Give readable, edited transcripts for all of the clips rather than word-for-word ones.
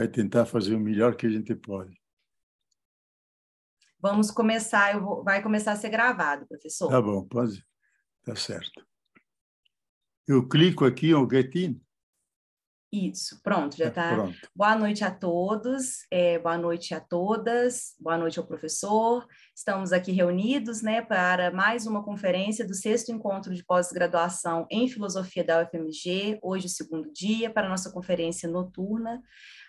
vai tentar fazer o melhor que a gente pode. Vamos começar, vai começar a ser gravado, professor. Tá bom, pode, tá certo. Eu clico aqui no Get In. Isso, pronto, já está. Pronto. Boa noite a todos, boa noite a todas, boa noite ao professor. Estamos aqui reunidos, né, para mais uma conferência do 6º encontro de pós-graduação em filosofia da UFMG, hoje o 2º dia, para a nossa conferência noturna.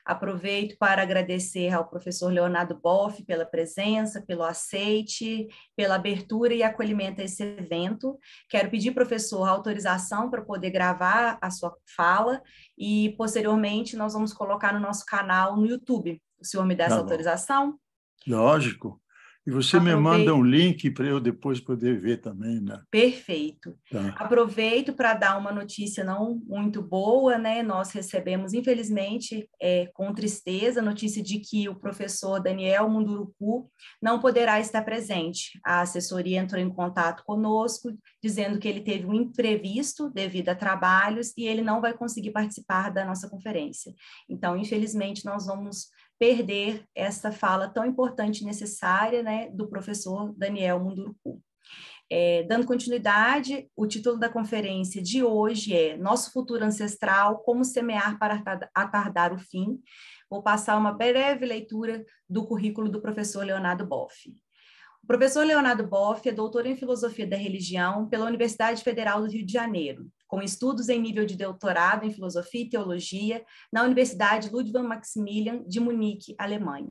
Aproveito para agradecer ao professor Leonardo Boff pela presença, pelo aceite, pela abertura e acolhimento a esse evento. Quero pedir, professor, a autorização para poder gravar a sua fala e, posteriormente, nós vamos colocar no nosso canal no YouTube. O senhor me dá essa Tá bom. autorização? Lógico. E você me manda um link para eu depois poder ver também, né? Perfeito. Tá. Aproveito para dar uma notícia não muito boa, né? Nós recebemos, infelizmente, com tristeza, a notícia de que o professor Daniel Munduruku não poderá estar presente. A assessoria entrou em contato conosco, dizendo que ele teve um imprevisto devido a trabalhos e ele não vai conseguir participar da nossa conferência. Então, infelizmente, nós vamos perder essa fala tão importante e necessária, né, do professor Daniel Munduruku. Dando continuidade, o título da conferência de hoje é Nosso Futuro Ancestral, Como Semear para Atardar o Fim. Vou passar uma breve leitura do currículo do professor Leonardo Boff. O professor Leonardo Boff é doutor em Filosofia da Religião pela Universidade Federal do Rio de Janeiro, com estudos em nível de doutorado em Filosofia e Teologia na Universidade Ludwig Maximilian de Munique, Alemanha.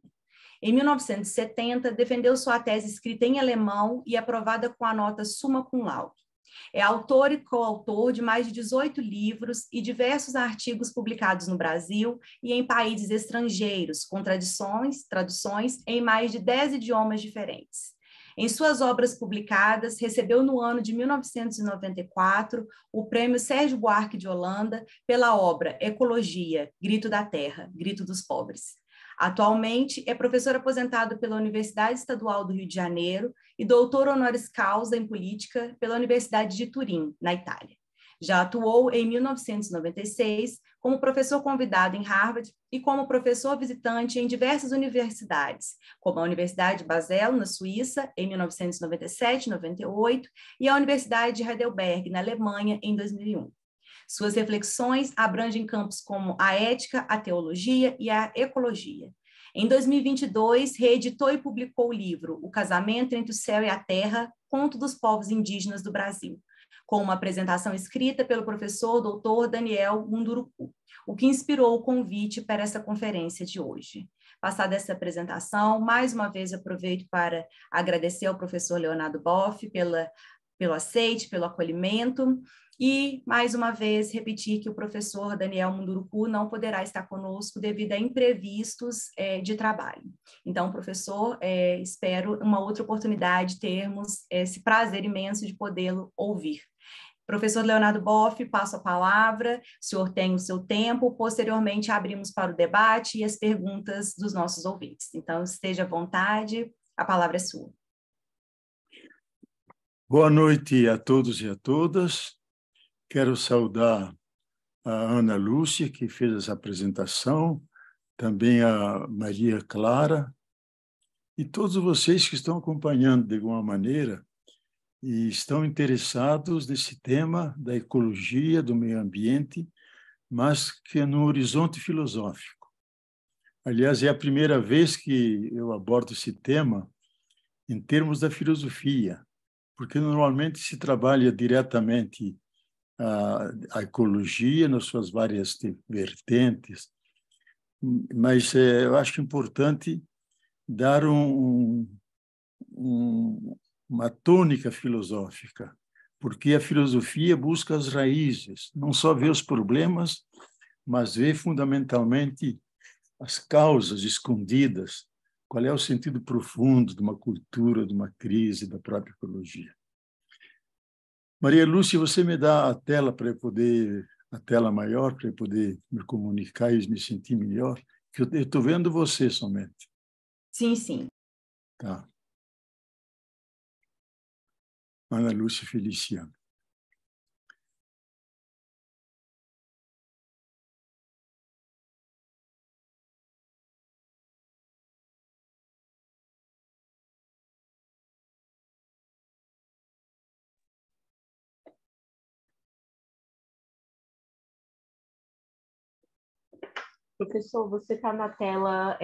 Em 1970, defendeu sua tese escrita em alemão e aprovada com a nota Summa Cum Laude. É autor e coautor de mais de 18 livros e diversos artigos publicados no Brasil e em países estrangeiros, com traduções em mais de 10 idiomas diferentes. Em suas obras publicadas, recebeu no ano de 1994 o Prêmio Sérgio Buarque de Holanda pela obra Ecologia, Grito da Terra, Grito dos Pobres. Atualmente, é professor aposentado pela Universidade Estadual do Rio de Janeiro e doutor honoris causa em política pela Universidade de Turim, na Itália. Já atuou em 1996 como professor convidado em Harvard e como professor visitante em diversas universidades, como a Universidade de Basel, na Suíça, em 1997 e 98, e a Universidade de Heidelberg, na Alemanha, em 2001. Suas reflexões abrangem campos como a ética, a teologia e a ecologia. Em 2022, reeditou e publicou o livro O Casamento entre o Céu e a Terra, Conto dos Povos Indígenas do Brasil, com uma apresentação escrita pelo professor Dr. Daniel Munduruku, o que inspirou o convite para essa conferência de hoje. Passada essa apresentação, mais uma vez aproveito para agradecer ao professor Leonardo Boff pelo aceite, pelo acolhimento, e, mais uma vez, repetir que o professor Daniel Munduruku não poderá estar conosco devido a imprevistos de trabalho. Então, professor, espero uma outra oportunidade termos esse prazer imenso de podê-lo ouvir. Professor Leonardo Boff, passo a palavra, o senhor tem o seu tempo, posteriormente abrimos para o debate e as perguntas dos nossos ouvintes. Então, esteja à vontade, a palavra é sua. Boa noite a todos e a todas. Quero saudar a Ana Lúcia, que fez essa apresentação, também a Maria Clara, e todos vocês que estão acompanhando de alguma maneira e estão interessados nesse tema da ecologia, do meio ambiente, mas que é no horizonte filosófico. Aliás, é a primeira vez que eu abordo esse tema em termos da filosofia, porque normalmente se trabalha diretamente a ecologia nas suas várias vertentes, mas eu acho importante dar uma tônica filosófica, porque a filosofia busca as raízes, não só vê os problemas, mas vê fundamentalmente as causas escondidas, qual é o sentido profundo de uma cultura, de uma crise da própria ecologia. Maria Lúcia, você me dá a tela para eu poder, a tela maior, para eu poder me comunicar e me sentir melhor? Que eu estou vendo você somente. Sim, sim. Tá. Ana Lúcia Feliciano. Professor, você está na tela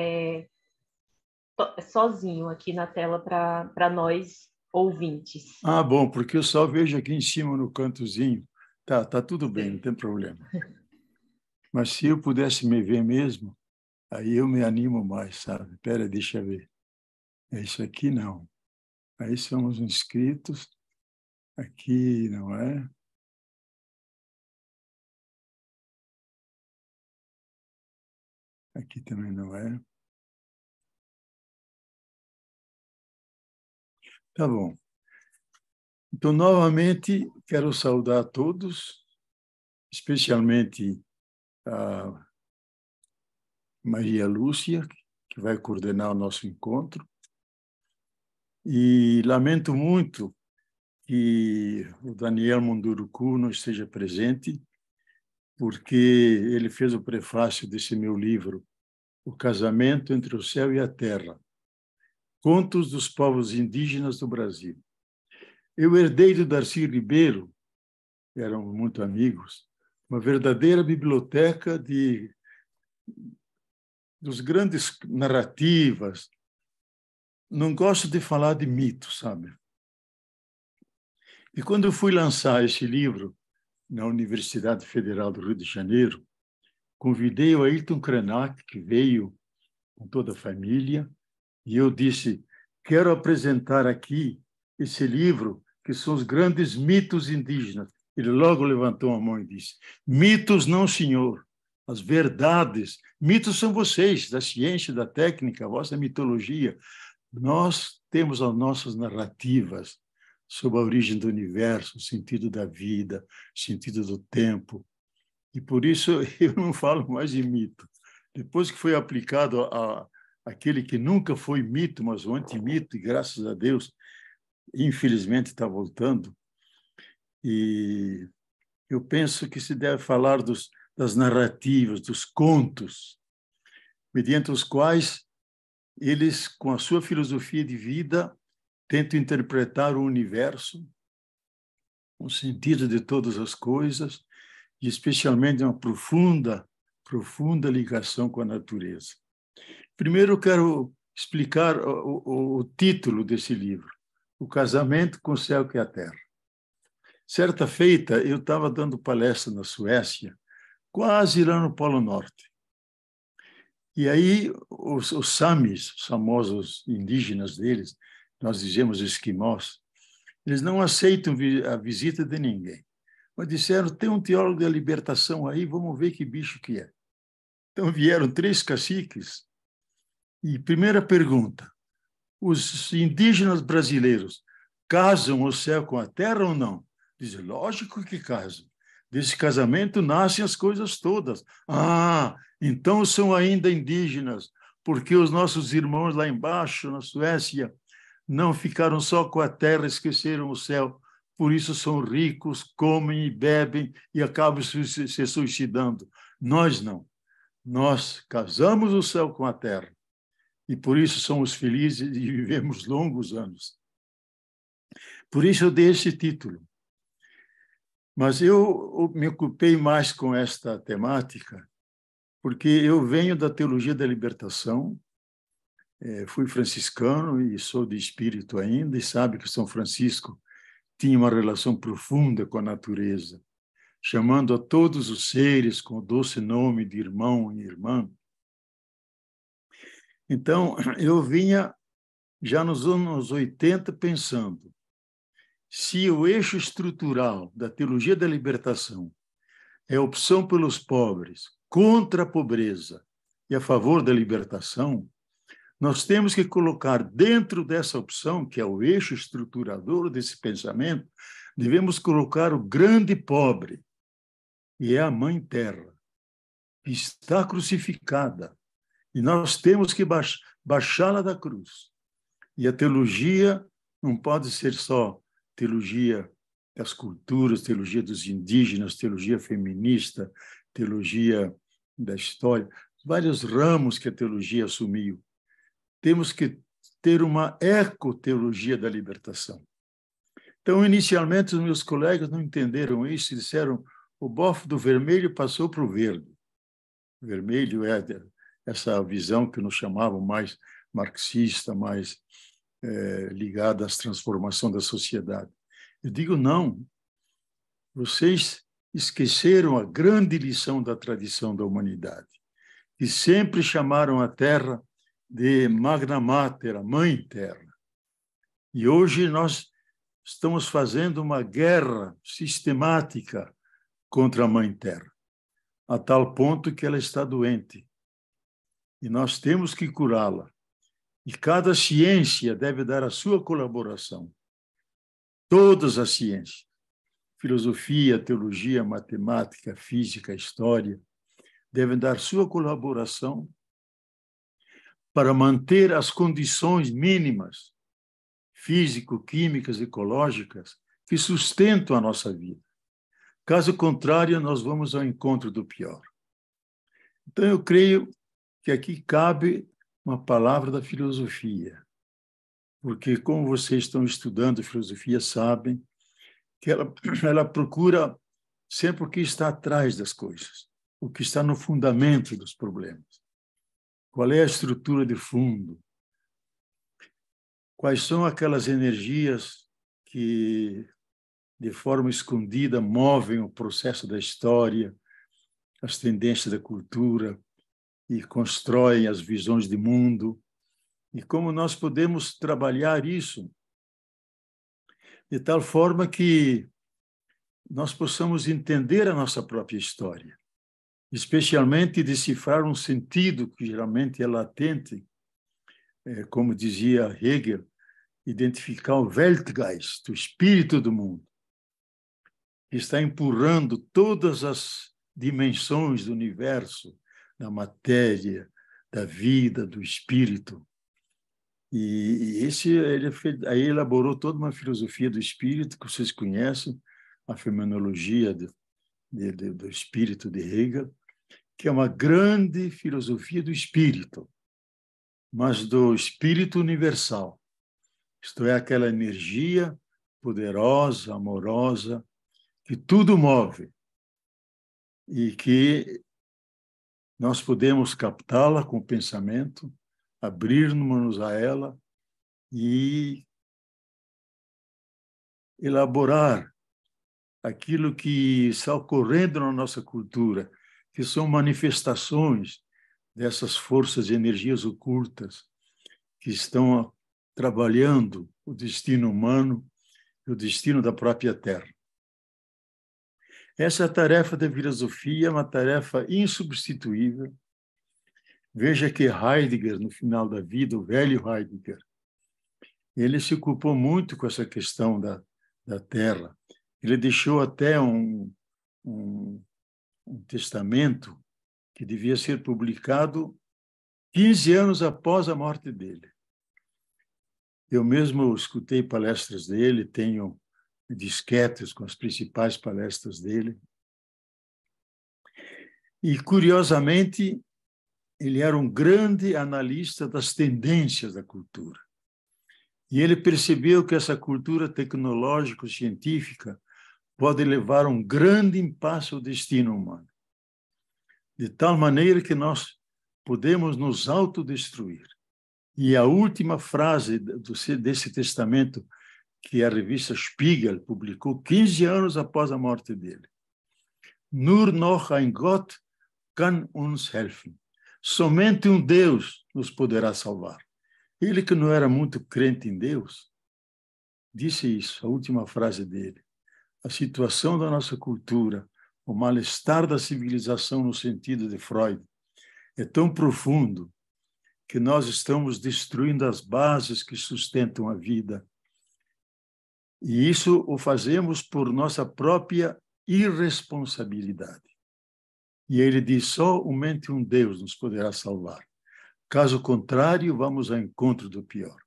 sozinho aqui na tela para nós ouvintes. Ah, bom, porque eu só vejo aqui em cima no cantozinho. Tá tudo bem, não tem problema. Mas se eu pudesse me ver mesmo, aí eu me animo mais, sabe? Espera, deixa eu ver. É isso aqui, não. Aí são os inscritos. Aqui, não é? Aqui também não é. Tá bom. Então, novamente, quero saudar a todos, especialmente a Maria Lúcia, que vai coordenar o nosso encontro. E lamento muito que o Daniel Munduruku não esteja presente, porque ele fez o prefácio desse meu livro, O Casamento entre o Céu e a Terra, Contos dos Povos Indígenas do Brasil. Eu herdei do Darcy Ribeiro, eram muito amigos, uma verdadeira biblioteca dos grandes narrativas. Não gosto de falar de mitos, sabe? E quando eu fui lançar esse livro na Universidade Federal do Rio de Janeiro, convidei o Ayrton Krenak, que veio com toda a família, e eu disse, quero apresentar aqui esse livro, que são os grandes mitos indígenas. Ele logo levantou a mão e disse, mitos não, senhor, as verdades. Mitos são vocês, da ciência, da técnica, a vossa mitologia. Nós temos as nossas narrativas sobre a origem do universo, o sentido da vida, o sentido do tempo. E por isso eu não falo mais de mito. Depois que foi aplicado aquele que nunca foi mito, mas o antimito, e graças a Deus, infelizmente está voltando. E eu penso que se deve falar das narrativas, dos contos, mediante os quais eles, com a sua filosofia de vida, tentam interpretar o universo, o sentido de todas as coisas, e especialmente uma profunda ligação com a natureza. Primeiro, eu quero explicar o título desse livro, O Casamento com o Céu e a Terra. Certa feita, eu estava dando palestra na Suécia, quase lá no Polo Norte. E aí, os samis, os famosos indígenas deles, nós dizemos esquimós, eles não aceitam a visita de ninguém. Mas disseram, tem um teólogo da libertação aí, vamos ver que bicho que é. Então vieram 3 caciques. E primeira pergunta, os indígenas brasileiros casam o céu com a terra ou não? Dizem, lógico que casam. Desse casamento nascem as coisas todas. Ah, então são ainda indígenas, porque os nossos irmãos lá embaixo, na Suécia, não ficaram só com a terra, esqueceram o céu. Por isso são ricos, comem e bebem e acabam se suicidando. Nós não. Nós casamos o céu com a terra. E por isso somos felizes e vivemos longos anos. Por isso eu dei esse título. Mas eu me ocupei mais com esta temática, porque eu venho da teologia da libertação, fui franciscano e sou de espírito ainda, e sabe que São Francisco tinha uma relação profunda com a natureza, chamando a todos os seres com o doce nome de irmão e irmã. Então, eu vinha já nos anos 80 pensando, se o eixo estrutural da teologia da libertação é a opção pelos pobres contra a pobreza e a favor da libertação, nós temos que colocar dentro dessa opção, que é o eixo estruturador desse pensamento, devemos colocar o grande pobre, e é a Mãe Terra, que está crucificada, e nós temos que baixá-la da cruz. E a teologia não pode ser só teologia das culturas, teologia dos indígenas, teologia feminista, teologia da história, vários ramos que a teologia assumiu. Temos que ter uma ecoteologia da libertação. Então, inicialmente, os meus colegas não entenderam isso e disseram o bofo do vermelho passou para o verde. vermelho é essa visão que nos chamavam mais marxista, mais ligada à transformação da sociedade. Eu digo, não. Vocês esqueceram a grande lição da tradição da humanidade, que sempre chamaram a Terra de Magna Mater, a Mãe Terra. E hoje nós estamos fazendo uma guerra sistemática contra a Mãe Terra, a tal ponto que ela está doente. E nós temos que curá-la. E cada ciência deve dar a sua colaboração. Todas as ciências. Filosofia, teologia, matemática, física, história, devem dar sua colaboração para manter as condições mínimas, físico-químicas, ecológicas, que sustentam a nossa vida. Caso contrário, nós vamos ao encontro do pior. Então, eu creio que aqui cabe uma palavra da filosofia, porque, como vocês estão estudando filosofia, sabem que ela procura sempre o que está atrás das coisas, o que está no fundamento dos problemas. Qual é a estrutura de fundo? Quais são aquelas energias que, de forma escondida, movem o processo da história, as tendências da cultura e constroem as visões de mundo? E como nós podemos trabalhar isso de tal forma que nós possamos entender a nossa própria história, especialmente decifrar um sentido que geralmente é latente, como dizia Hegel, identificar o Weltgeist, o espírito do mundo, que está empurrando todas as dimensões do universo, da matéria, da vida, do espírito. E aí elaborou toda uma filosofia do espírito que vocês conhecem, a fenomenologia do espírito de Hegel, que é uma grande filosofia do espírito, mas do espírito universal. Isto é, aquela energia poderosa, amorosa, que tudo move e que nós podemos captá-la com o pensamento, abrir-nos a ela e elaborar aquilo que está ocorrendo na nossa cultura, que são manifestações dessas forças e energias ocultas que estão trabalhando o destino humano e o destino da própria Terra. Essa tarefa da filosofia é uma tarefa insubstituível. Veja que Heidegger, no final da vida, o velho Heidegger, ele se ocupou muito com essa questão da Terra. Ele deixou até um testamento que devia ser publicado 15 anos após a morte dele. Eu mesmo escutei palestras dele, tenho disquetes com as principais palestras dele. E, curiosamente, ele era um grande analista das tendências da cultura. E ele percebeu que essa cultura tecnológico-científica pode levar a um grande impasse ao destino humano, de tal maneira que nós podemos nos autodestruir. E a última frase desse testamento, que a revista Spiegel publicou 15 anos após a morte dele: Nur noch ein Gott kann uns helfen. Somente um Deus nos poderá salvar. Ele, que não era muito crente em Deus, disse isso, a última frase dele. A situação da nossa cultura, o mal-estar da civilização no sentido de Freud, é tão profundo que nós estamos destruindo as bases que sustentam a vida. E isso o fazemos por nossa própria irresponsabilidade. E ele diz, somente um Deus nos poderá salvar. Caso contrário, vamos ao encontro do pior.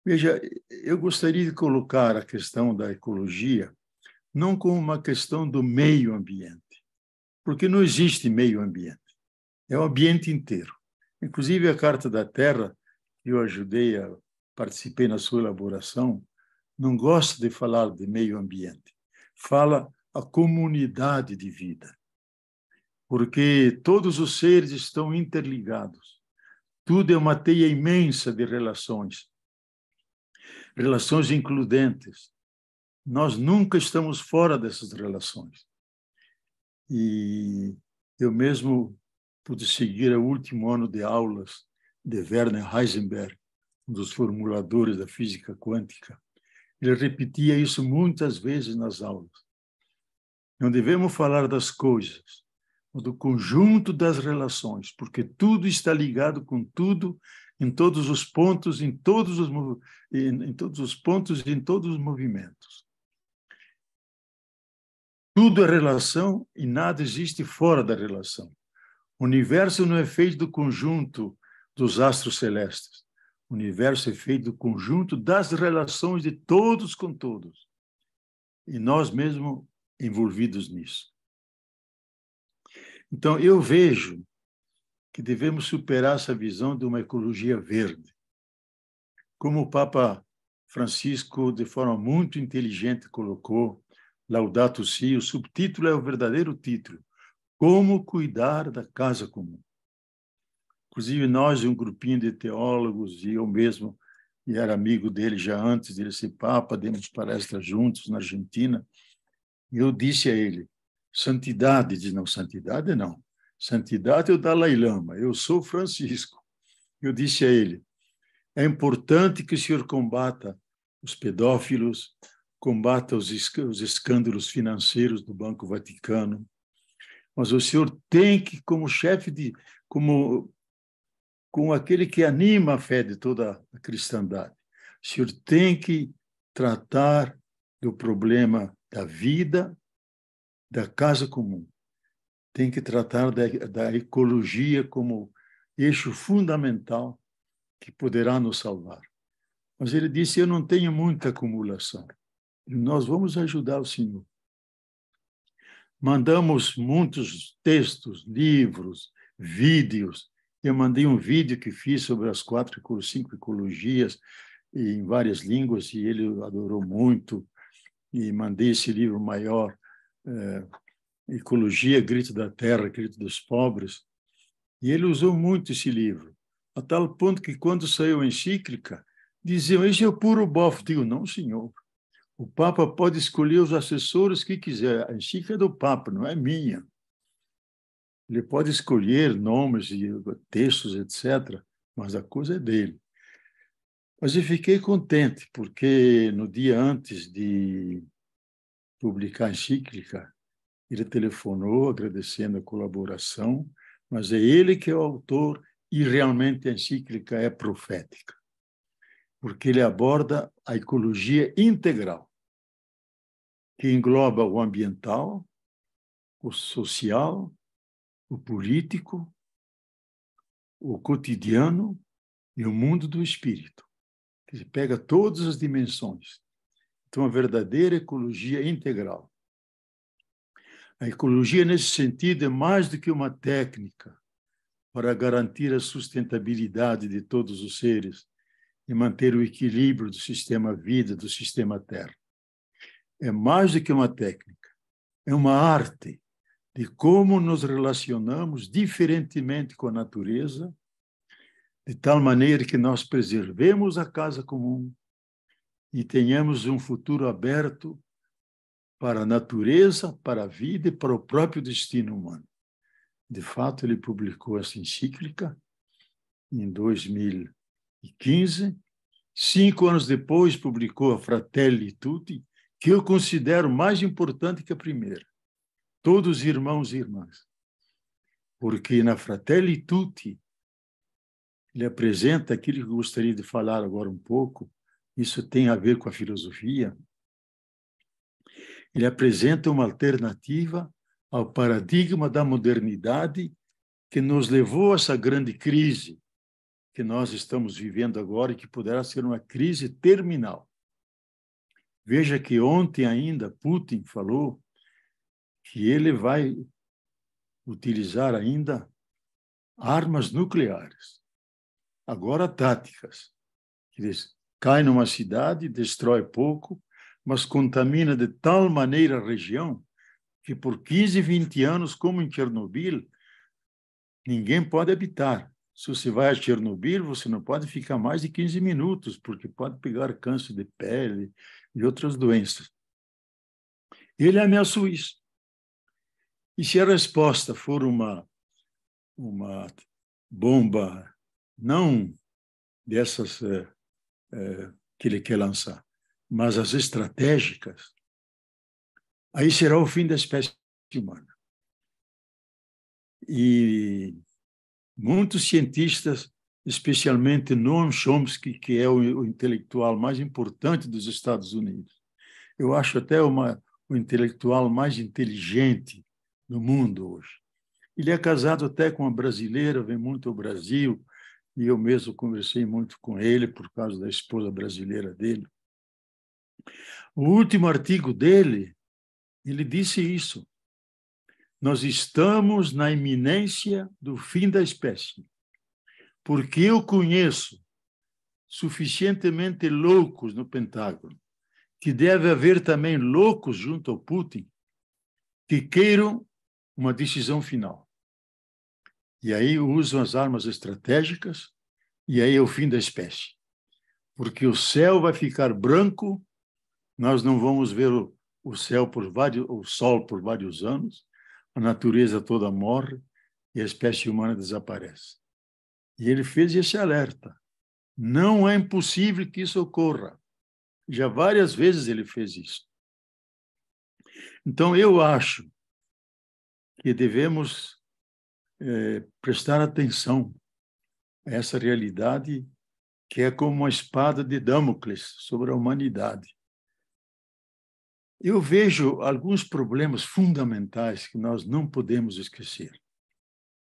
Veja, eu gostaria de colocar a questão da ecologia não como uma questão do meio ambiente, porque não existe meio ambiente, é o ambiente inteiro. Inclusive, a Carta da Terra, que eu participei na sua elaboração, não gosta de falar de meio ambiente, fala a comunidade de vida. porque todos os seres estão interligados. Tudo é uma teia imensa de relações, relações includentes. Nós nunca estamos fora dessas relações. E eu mesmo pude seguir o último ano de aulas de Werner Heisenberg, um dos formuladores da física quântica. Ele repetia isso muitas vezes nas aulas. Não devemos falar das coisas, mas do conjunto das relações, porque tudo está ligado com tudo, em todos os pontos, em todos os pontos e em todos os movimentos. Tudo é relação e nada existe fora da relação. O universo não é feito do conjunto dos astros celestes. O universo é feito do conjunto das relações de todos com todos. E nós mesmos envolvidos nisso. Então, eu vejo que devemos superar essa visão de uma ecologia verde. Como o Papa Francisco, de forma muito inteligente, colocou, Laudato Si, o subtítulo é o verdadeiro título, Como Cuidar da Casa Comum. Inclusive, nós, um grupinho de teólogos, e eu mesmo, e era amigo dele já antes de ele ser Papa, demos palestras juntos na Argentina, e eu disse a ele, santidade, diz, não, santidade não. Santidade é o Dalai Lama, eu sou Francisco. Eu disse a ele, é importante que o senhor combata os pedófilos, combata os escândalos financeiros do Banco Vaticano, mas o senhor tem que, como chefe como aquele que anima a fé de toda a cristandade, o senhor tem que tratar do problema da vida, da casa comum. Tem que tratar da ecologia como eixo fundamental que poderá nos salvar. Mas ele disse, eu não tenho muita acumulação. Nós vamos ajudar o senhor. Mandamos muitos textos, livros, vídeos. Eu mandei um vídeo que fiz sobre as 5 ecologias em várias línguas e ele adorou muito. E mandei esse livro maior, Ecologia, Grito da Terra, Grito dos Pobres. E ele usou muito esse livro, a tal ponto que, quando saiu a encíclica, diziam, esse é o puro bofe. Digo, não, senhor. O Papa pode escolher os assessores que quiser. A encíclica é do Papa, não é minha. Ele pode escolher nomes e textos, etc., mas a coisa é dele. Mas eu fiquei contente, porque no dia antes de publicar a encíclica, ele telefonou agradecendo a colaboração, mas é ele que é o autor e realmente a encíclica é profética, porque ele aborda a ecologia integral, que engloba o ambiental, o social, o político, o cotidiano e o mundo do espírito, que pega todas as dimensões. Então, a verdadeira ecologia integral. A ecologia, nesse sentido, é mais do que uma técnica para garantir a sustentabilidade de todos os seres e manter o equilíbrio do sistema vida, do sistema terra. É mais do que uma técnica, é uma arte de como nos relacionamos diferentemente com a natureza, de tal maneira que nós preservemos a casa comum e tenhamos um futuro aberto para a natureza, para a vida e para o próprio destino humano. De fato, ele publicou essa encíclica em 2015. 5 anos depois, publicou a Fratelli Tutti, que eu considero mais importante que a primeira. Todos irmãos e irmãs. Porque na Fratelli Tutti, ele apresenta aquilo que eu gostaria de falar agora um pouco, isso tem a ver com a filosofia. Ele apresenta uma alternativa ao paradigma da modernidade que nos levou a essa grande crise que nós estamos vivendo agora e que poderá ser uma crise terminal. Veja que ontem ainda Putin falou que ele vai utilizar ainda armas nucleares, agora táticas. Eles caem numa cidade, destrói pouco, mas contamina de tal maneira a região que por 15, 20 anos, como em Chernobyl, ninguém pode habitar. Se você vai a Chernobyl, você não pode ficar mais de 15 minutos, porque pode pegar câncer de pele e outras doenças. Ele ameaçou isso. E se a resposta for uma bomba não dessas que ele quer lançar, mas as estratégicas, aí será o fim da espécie humana. E muitos cientistas, especialmente Noam Chomsky, que é o intelectual mais importante dos Estados Unidos, eu acho até o intelectual mais inteligente do mundo hoje. Ele é casado até com uma brasileira, vem muito ao Brasil, e eu mesmo conversei muito com ele por causa da esposa brasileira dele. O último artigo dele, ele disse isso. Nós estamos na iminência do fim da espécie, porque eu conheço suficientemente loucos no Pentágono, que deve haver também loucos junto ao Putin, que queiram uma decisão final. E aí usam as armas estratégicas, e aí é o fim da espécie. Porque o céu vai ficar branco, nós não vamos ver o sol por vários anos, a natureza toda morre e a espécie humana desaparece. E ele fez esse alerta. Não é impossível que isso ocorra. Já várias vezes ele fez isso. Então, eu acho que devemos prestar atenção a essa realidade que é como uma espada de Damocles sobre a humanidade. Eu vejo alguns problemas fundamentais que nós não podemos esquecer.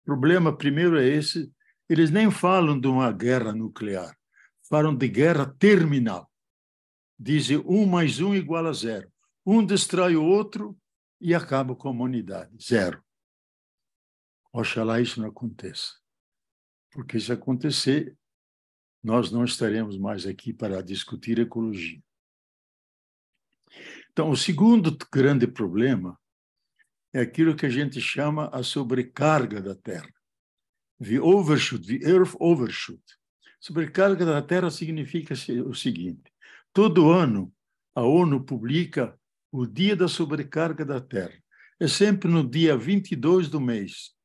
O problema primeiro é esse, eles nem falam de uma guerra nuclear, falam de guerra terminal. Dizem 1 mais 1 igual a 0. Um destrói o outro e acaba com a humanidade. 0. Oxalá isso não aconteça. Porque se acontecer, nós não estaremos mais aqui para discutir ecologia. Então, o segundo grande problema é aquilo que a gente chama a sobrecarga da Terra. The overshoot, the Earth overshoot. Sobrecarga da Terra significa o seguinte: todo ano a ONU publica o dia da sobrecarga da Terra. É sempre no dia 22 do mês.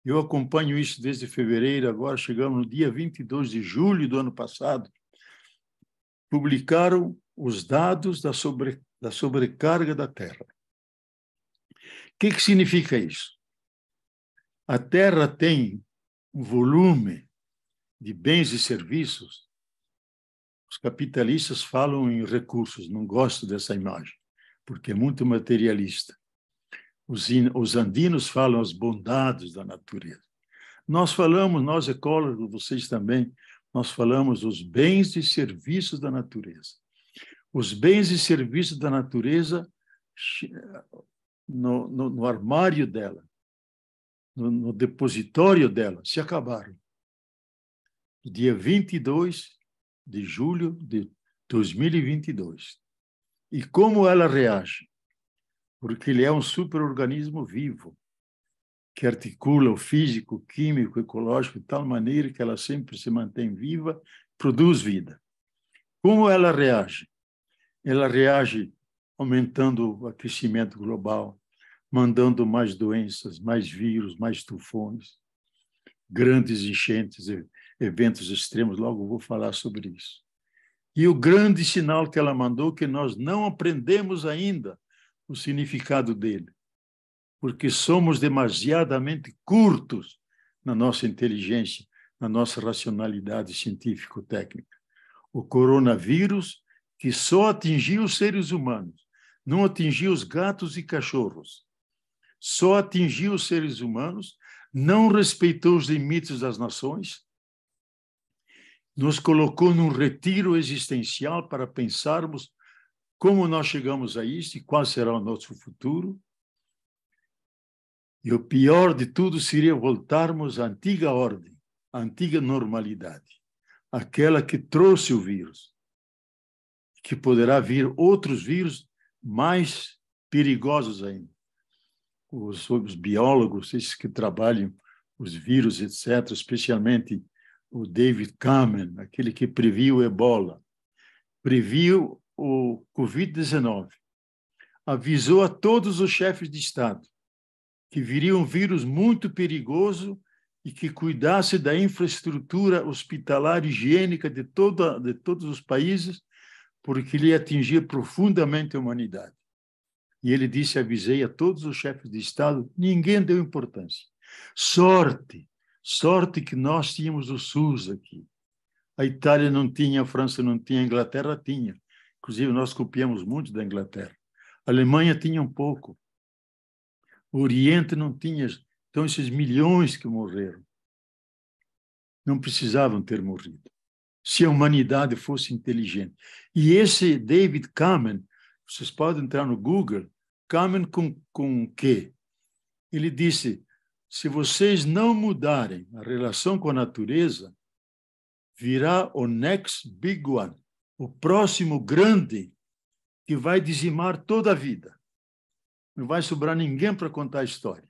Eu acompanho isso desde fevereiro, agora chegamos no dia 22 de julho do ano passado. Publicaram os dados da sobrecarga da Terra. O que significa isso? A Terra tem um volume de bens e serviços. Os capitalistas falam em recursos, não gosto dessa imagem, porque é muito materialista. Os andinos falam as bondades da natureza. Nós falamos, nós ecólogos, vocês também, nós falamos os bens e serviços da natureza. Os bens e serviços da natureza no armário dela, no depositório dela, se acabaram. Dia 22 de julho de 2022. E como ela reage? Porque ele é um superorganismo vivo, que articula o físico, o químico, o ecológico de tal maneira que ela sempre se mantém viva, produz vida. Como ela reage? Ela reage aumentando o aquecimento global, mandando mais doenças, mais vírus, mais tufões, grandes enchentes, eventos extremos, logo vou falar sobre isso. E o grande sinal que ela mandou, que nós não aprendemos ainda o significado dele, porque somos demasiadamente curtos na nossa inteligência, na nossa racionalidade científico-técnica. O coronavírus, que só atingiu os seres humanos, não atingiu os gatos e cachorros, só atingiu os seres humanos, não respeitou os limites das nações, nos colocou num retiro existencial para pensarmos como nós chegamos a isso e qual será o nosso futuro. E o pior de tudo seria voltarmos à antiga ordem, à antiga normalidade, aquela que trouxe o vírus, que poderá vir outros vírus mais perigosos ainda. os biólogos, esses que trabalham os vírus, etc., especialmente o David Kamen, aquele que previu o Ebola, previu o Covid-19, avisou a todos os chefes de Estado que viria um vírus muito perigoso e que cuidasse da infraestrutura hospitalar e higiênica de todos os países, porque ele ia atingir profundamente a humanidade. E ele disse, avisei a todos os chefes de Estado, ninguém deu importância. Sorte que nós tínhamos o SUS aqui. A Itália não tinha, a França não tinha, a Inglaterra tinha. Inclusive, nós copiamos muito da Inglaterra. A Alemanha tinha um pouco. O Oriente não tinha. Então, esses milhões que morreram não precisavam ter morrido, se a humanidade fosse inteligente. E esse David Kamen, vocês podem entrar no Google, Kamen com o quê? Ele disse, se vocês não mudarem a relação com a natureza, virá o next big one, o próximo grande, que vai dizimar toda a vida. Não vai sobrar ninguém para contar a história.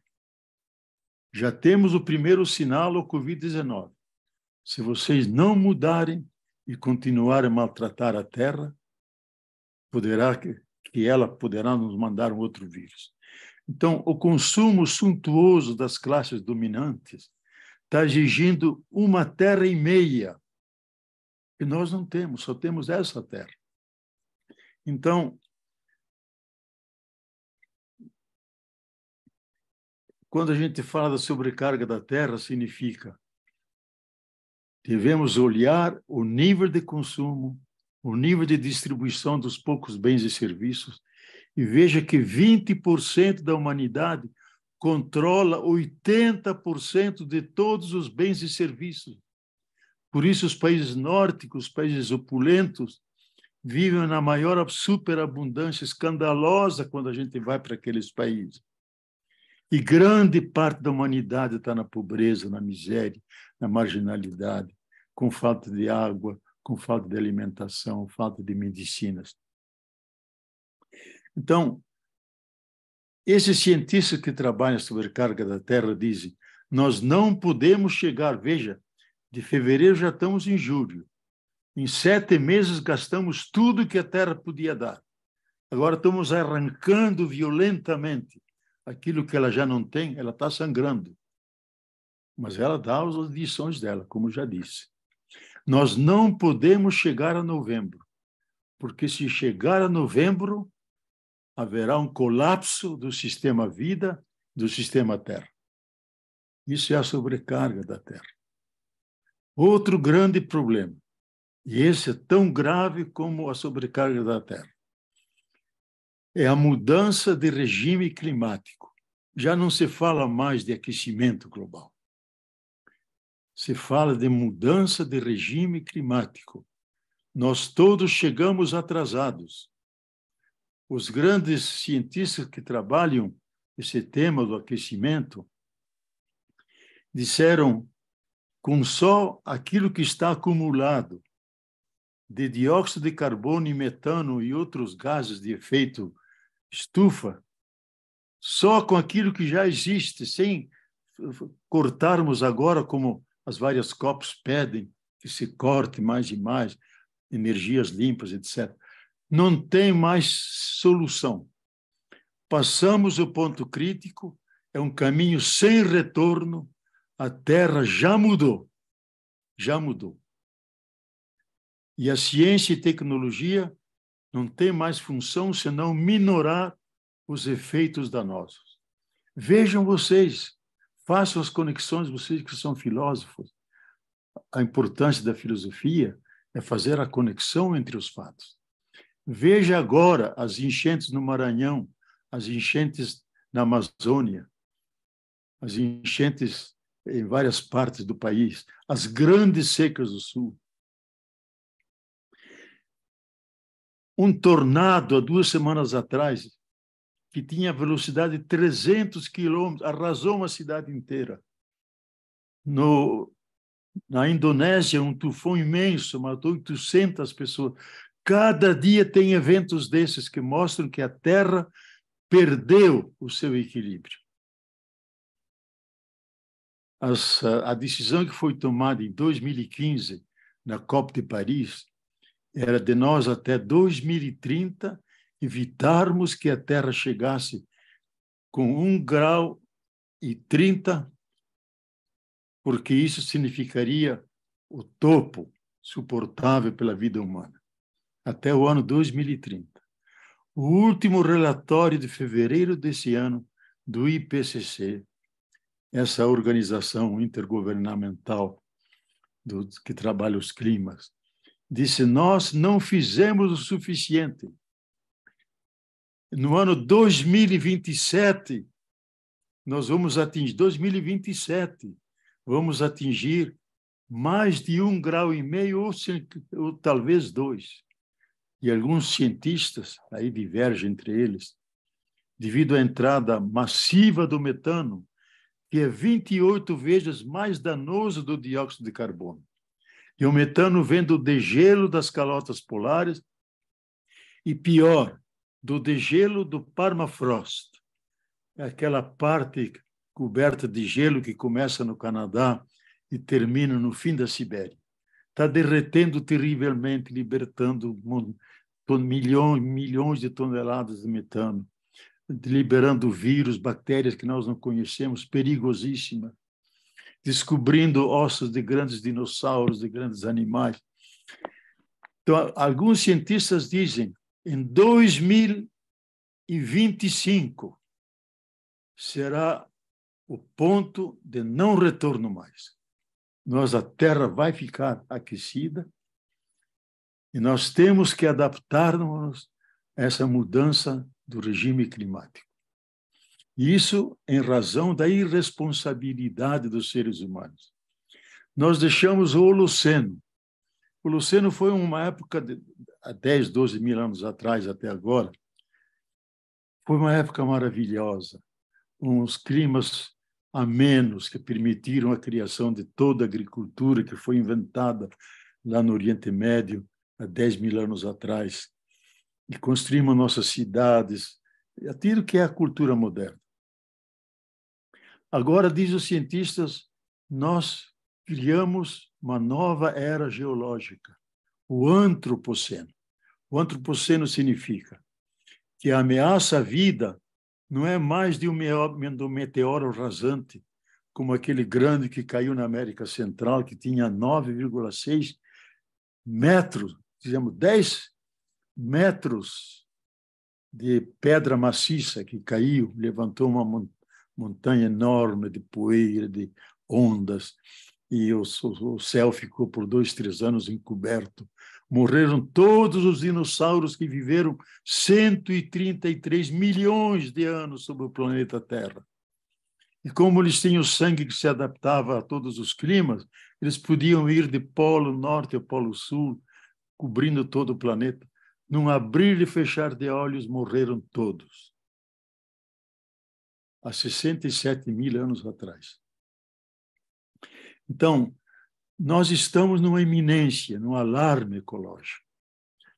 Já temos o primeiro sinal, o Covid-19. Se vocês não mudarem e continuarem a maltratar a Terra, ela poderá nos mandar um outro vírus. Então, o consumo suntuoso das classes dominantes está exigindo uma terra e meia, que nós não temos, só temos essa terra. Então, quando a gente fala da sobrecarga da terra, significa devemos olhar o nível de consumo, o nível de distribuição dos poucos bens e serviços, e veja que 20% da humanidade controla 80% de todos os bens e serviços. Por isso, os países nórdicos, os países opulentos, vivem na maior superabundância escandalosa quando a gente vai para aqueles países. E grande parte da humanidade está na pobreza, na miséria, na marginalidade, com falta de água, com falta de alimentação, falta de medicinas. Então, esses cientistas que trabalham sobre a carga da Terra dizem, nós não podemos chegar, veja, de fevereiro já estamos em julho, em 7 meses gastamos tudo que a Terra podia dar. Agora estamos arrancando violentamente aquilo que ela já não tem, ela está sangrando. Mas ela dá as lições dela, como já disse. Nós não podemos chegar a novembro, porque se chegar a novembro, haverá um colapso do sistema vida, do sistema Terra. Isso é a sobrecarga da Terra. Outro grande problema, e esse é tão grave como a sobrecarga da Terra, é a mudança de regime climático. Já não se fala mais de aquecimento global. Se fala de mudança de regime climático. Nós todos chegamos atrasados. Os grandes cientistas que trabalham esse tema do aquecimento disseram com só aquilo que está acumulado de dióxido de carbono e metano e outros gases de efeito estufa, só com aquilo que já existe, sem cortarmos agora, como as várias COPs pedem, que se corte mais e mais, energias limpas, etc. Não tem mais solução. Passamos o ponto crítico, é um caminho sem retorno, a Terra já mudou, já mudou. E a ciência e tecnologia não tem mais função senão minorar os efeitos danosos. Vejam vocês, façam as conexões, vocês que são filósofos. A importância da filosofia é fazer a conexão entre os fatos. Veja agora as enchentes no Maranhão, as enchentes na Amazônia, as enchentes em várias partes do país, as grandes secas do Sul. Um tornado, há 2 semanas atrás, que tinha velocidade de 300 quilômetros, arrasou uma cidade inteira. Na Indonésia, um tufão imenso, matou 800 pessoas. Cada dia tem eventos desses que mostram que a Terra perdeu o seu equilíbrio. a decisão que foi tomada em 2015, na COP de Paris, era de nós, até 2030, evitarmos que a Terra chegasse com 1,30 graus, porque isso significaria o topo suportável pela vida humana, até o ano 2030. O último relatório de fevereiro desse ano do IPCC, essa organização intergovernamental que trabalha os climas, disse: nós não fizemos o suficiente. No ano 2027, nós vamos atingir, 2027, vamos atingir mais de 1,5 graus ou talvez 2. E alguns cientistas, aí divergem entre eles, devido à entrada massiva do metano, que é 28 vezes mais danoso do dióxido de carbono. E o metano vem do degelo das calotas polares e, pior, do degelo do permafrost, aquela parte coberta de gelo que começa no Canadá e termina no fim da Sibéria. Está derretendo terrivelmente, libertando milhões de toneladas de metano, liberando vírus, bactérias que nós não conhecemos, perigosíssimas, descobrindo ossos de grandes dinossauros, de grandes animais. Então, alguns cientistas dizem, em 2025, será o ponto de não retorno mais. A Terra vai ficar aquecida e nós temos que adaptar-nos a essa mudança do regime climático. Isso em razão da irresponsabilidade dos seres humanos. Nós deixamos o Holoceno. O Holoceno foi uma época, há 10, 12 mil anos atrás até agora, foi uma época maravilhosa. Uns climas amenos que permitiram a criação de toda a agricultura que foi inventada lá no Oriente Médio há 10 mil anos atrás. E construímos nossas cidades, aquilo que é a cultura moderna. Agora, diz os cientistas, nós criamos uma nova era geológica, o antropoceno. O antropoceno significa que a ameaça à vida não é mais de um meteoro rasante, como aquele grande que caiu na América Central, que tinha 9,6 metros, dizemos 10 metros de pedra maciça que caiu, levantou uma montanha enorme de poeira, de ondas, e o céu ficou por 2, 3 anos encoberto. Morreram todos os dinossauros que viveram 133 milhões de anos sobre o planeta Terra. E como eles tinham sangue que se adaptava a todos os climas, eles podiam ir de polo norte ao polo sul, cobrindo todo o planeta. Num abrir e fechar de olhos, morreram todos. Há 67 mil anos atrás. Então, nós estamos numa iminência, num alarme ecológico.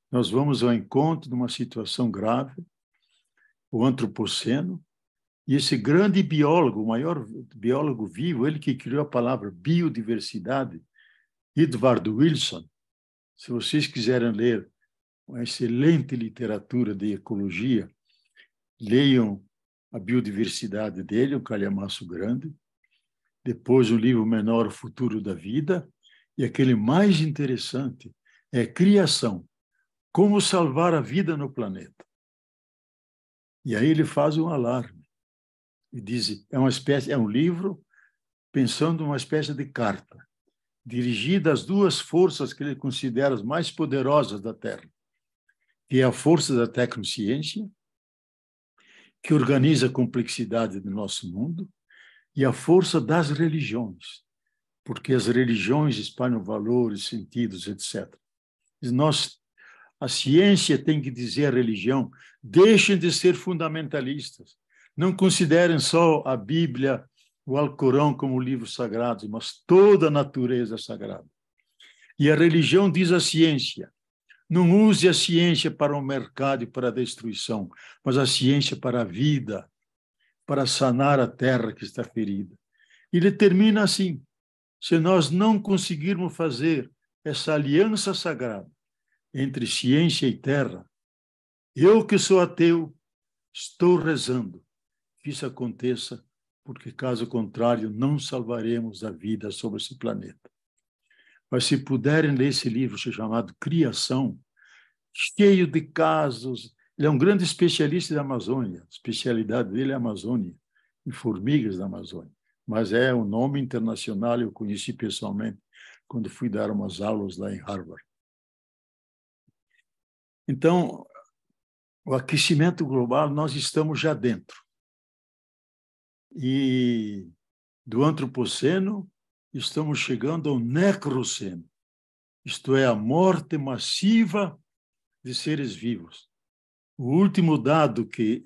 Nós vamos ao encontro de uma situação grave, o antropoceno, e esse grande biólogo, o maior biólogo vivo, ele que criou a palavra biodiversidade, Edward Wilson. Se vocês quiserem ler uma excelente literatura de ecologia, leiam a biodiversidade dele, um calhamaço grande. Depois, um livro menor, O Futuro da Vida. E aquele mais interessante é Criação. Como salvar a vida no planeta. E aí ele faz um alarme. E diz, é um livro pensando uma espécie de carta, dirigida às duas forças que ele considera as mais poderosas da Terra, que é a força da tecnociência, que organiza a complexidade do nosso mundo, e a força das religiões, porque as religiões espalham valores, sentidos, etc. A ciência tem que dizer à religião, deixem de ser fundamentalistas, não considerem só a Bíblia, o Alcorão como livros sagrados, mas toda a natureza é sagrada. E a religião diz à ciência, não use a ciência para o mercado e para a destruição, mas a ciência para a vida, para sanar a terra que está ferida. Ele termina assim: se nós não conseguirmos fazer essa aliança sagrada entre ciência e terra, eu que sou ateu, estou rezando que isso aconteça, porque, caso contrário, não salvaremos a vida sobre esse planeta. Mas, se puderem ler esse livro chamado Criação, cheio de casos, ele é um grande especialista da Amazônia, a especialidade dele é a Amazônia, em formigas da Amazônia, mas é um nome internacional, eu conheci pessoalmente quando fui dar umas aulas lá em Harvard. Então, o aquecimento global, nós estamos já dentro. E do antropoceno, estamos chegando ao necroceno, isto é, a morte massiva de seres vivos. O último dado que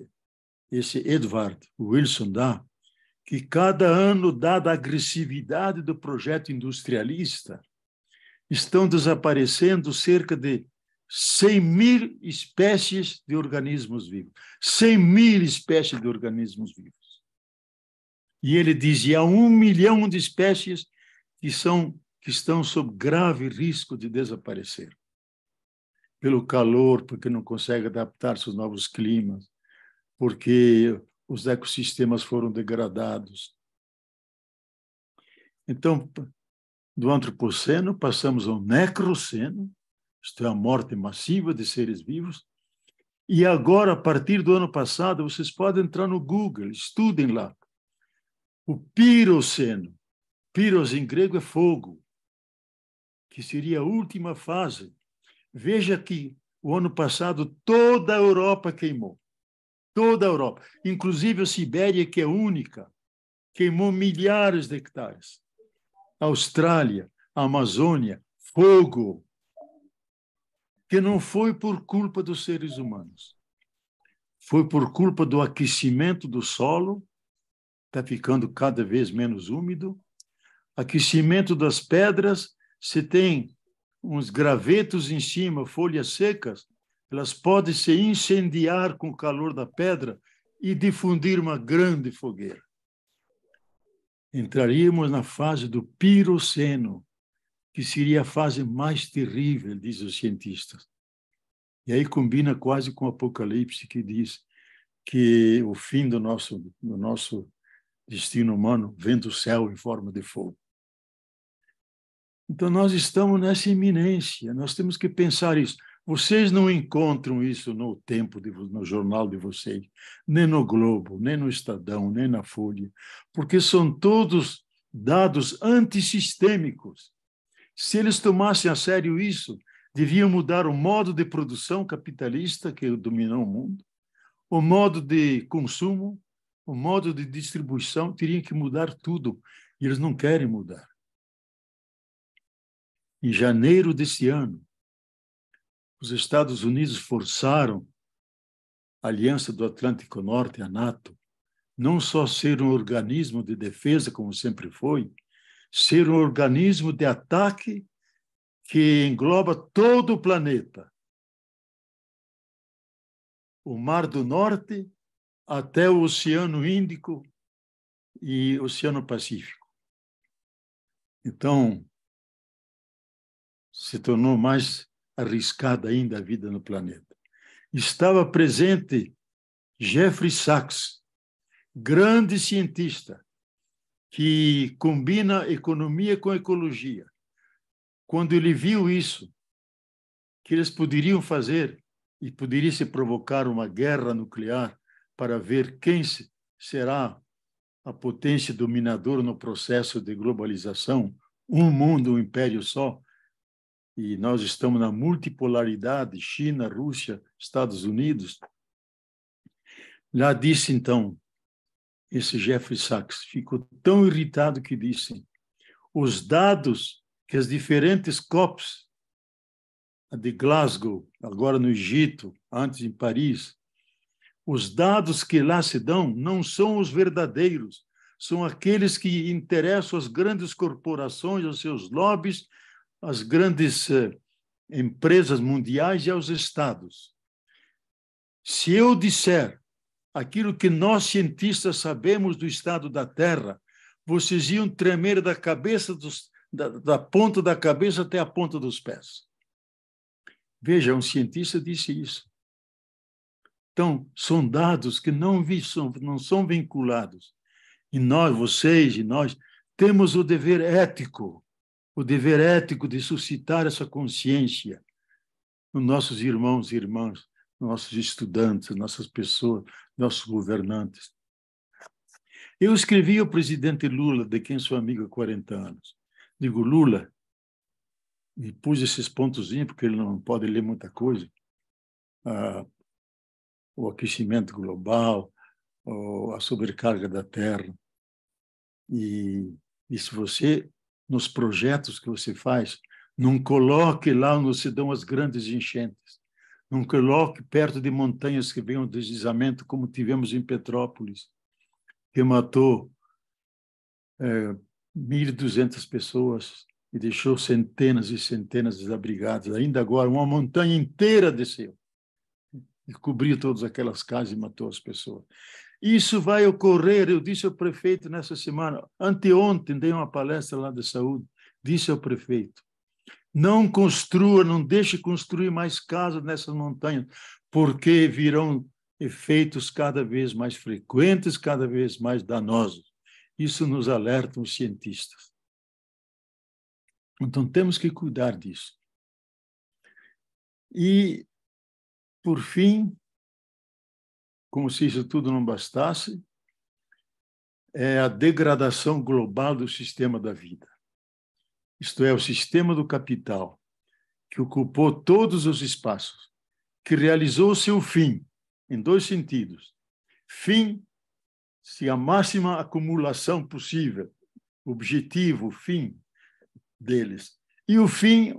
esse Edward Wilson dá, que cada ano, dada a agressividade do projeto industrialista, estão desaparecendo cerca de 100.000 espécies de organismos vivos. 100.000 espécies de organismos vivos. E ele dizia 1 milhão de espécies que estão sob grave risco de desaparecer. Pelo calor, porque não conseguem adaptar-se aos novos climas, porque os ecossistemas foram degradados. Então, do antropoceno, passamos ao necroceno, isto é, a morte massiva de seres vivos, e agora, a partir do ano passado, vocês podem entrar no Google, estudem lá, o piroceno. Piros em grego é fogo, que seria a última fase. Veja que o ano passado toda a Europa queimou. Toda a Europa, inclusive a Sibéria, que é única, queimou milhares de hectares. A Austrália, a Amazônia, fogo, que não foi por culpa dos seres humanos. Foi por culpa do aquecimento do solo, está ficando cada vez menos úmido, aquecimento das pedras, se tem uns gravetos em cima, folhas secas, elas podem se incendiar com o calor da pedra e difundir uma grande fogueira. Entraríamos na fase do piroceno, que seria a fase mais terrível, dizem os cientistas. E aí combina quase com o Apocalipse, que diz que o fim do nosso destino humano vem do céu em forma de fogo. Então, nós estamos nessa iminência, nós temos que pensar isso. Vocês não encontram isso no tempo, no jornal de vocês, nem no Globo, nem no Estadão, nem na Folha, porque são todos dados antissistêmicos. Se eles tomassem a sério isso, deviam mudar o modo de produção capitalista que dominou o mundo, o modo de consumo, o modo de distribuição, teriam que mudar tudo, e eles não querem mudar. Em janeiro desse ano, os Estados Unidos forçaram a Aliança do Atlântico Norte, a NATO, não só ser um organismo de defesa, como sempre foi, ser um organismo de ataque que engloba todo o planeta. O Mar do Norte até o Oceano Índico e o Oceano Pacífico. Então, se tornou mais arriscada ainda a vida no planeta. Estava presente Jeffrey Sachs, grande cientista, que combina economia com ecologia. Quando ele viu isso, que eles poderiam fazer, e poderia se provocar uma guerra nuclear para ver quem será a potência dominadora no processo de globalização, um mundo, um império só, e nós estamos na multipolaridade, China, Rússia, Estados Unidos. Lá disse, então, esse Jeffrey Sachs, ficou tão irritado que disse: os dados que as diferentes COPs, a de Glasgow, agora no Egito, antes em Paris, os dados que lá se dão não são os verdadeiros, são aqueles que interessam às grandes corporações, aos seus lobbies, às grandes empresas mundiais e aos estados. Se eu disser aquilo que nós cientistas sabemos do estado da Terra, vocês iam tremer da cabeça da ponta da cabeça até a ponta dos pés. Veja, um cientista disse isso. Então, são dados que não são vinculados. E nós, vocês e nós, temos o dever ético de suscitar essa consciência nos nossos irmãos e irmãs, nossos estudantes, nossas pessoas, nossos governantes. Eu escrevi ao presidente Lula, de quem sou amigo há 40 anos. Digo, Lula, e pus esses pontozinhos, porque ele não pode ler muita coisa, o aquecimento global, a sobrecarga da Terra. E se você, nos projetos que você faz, não coloque lá onde se dão as grandes enchentes, não coloque perto de montanhas que venham deslizamento, como tivemos em Petrópolis, que matou 1.200 pessoas e deixou centenas e centenas desabrigadas. Ainda agora, uma montanha inteira desceu e cobriu todas aquelas casas e matou as pessoas. Isso vai ocorrer, eu disse ao prefeito nessa semana, anteontem dei uma palestra lá de saúde, disse ao prefeito, não construa, não deixe construir mais casas nessas montanhas, porque virão efeitos cada vez mais frequentes, cada vez mais danosos. Isso nos alertam os cientistas. Então, temos que cuidar disso. E, por fim, como se isso tudo não bastasse, é a degradação global do sistema da vida. Isto é, o sistema do capital, que ocupou todos os espaços, que realizou o seu fim, em dois sentidos. Fim, se a máxima acumulação possível, objetivo, fim deles. E o fim,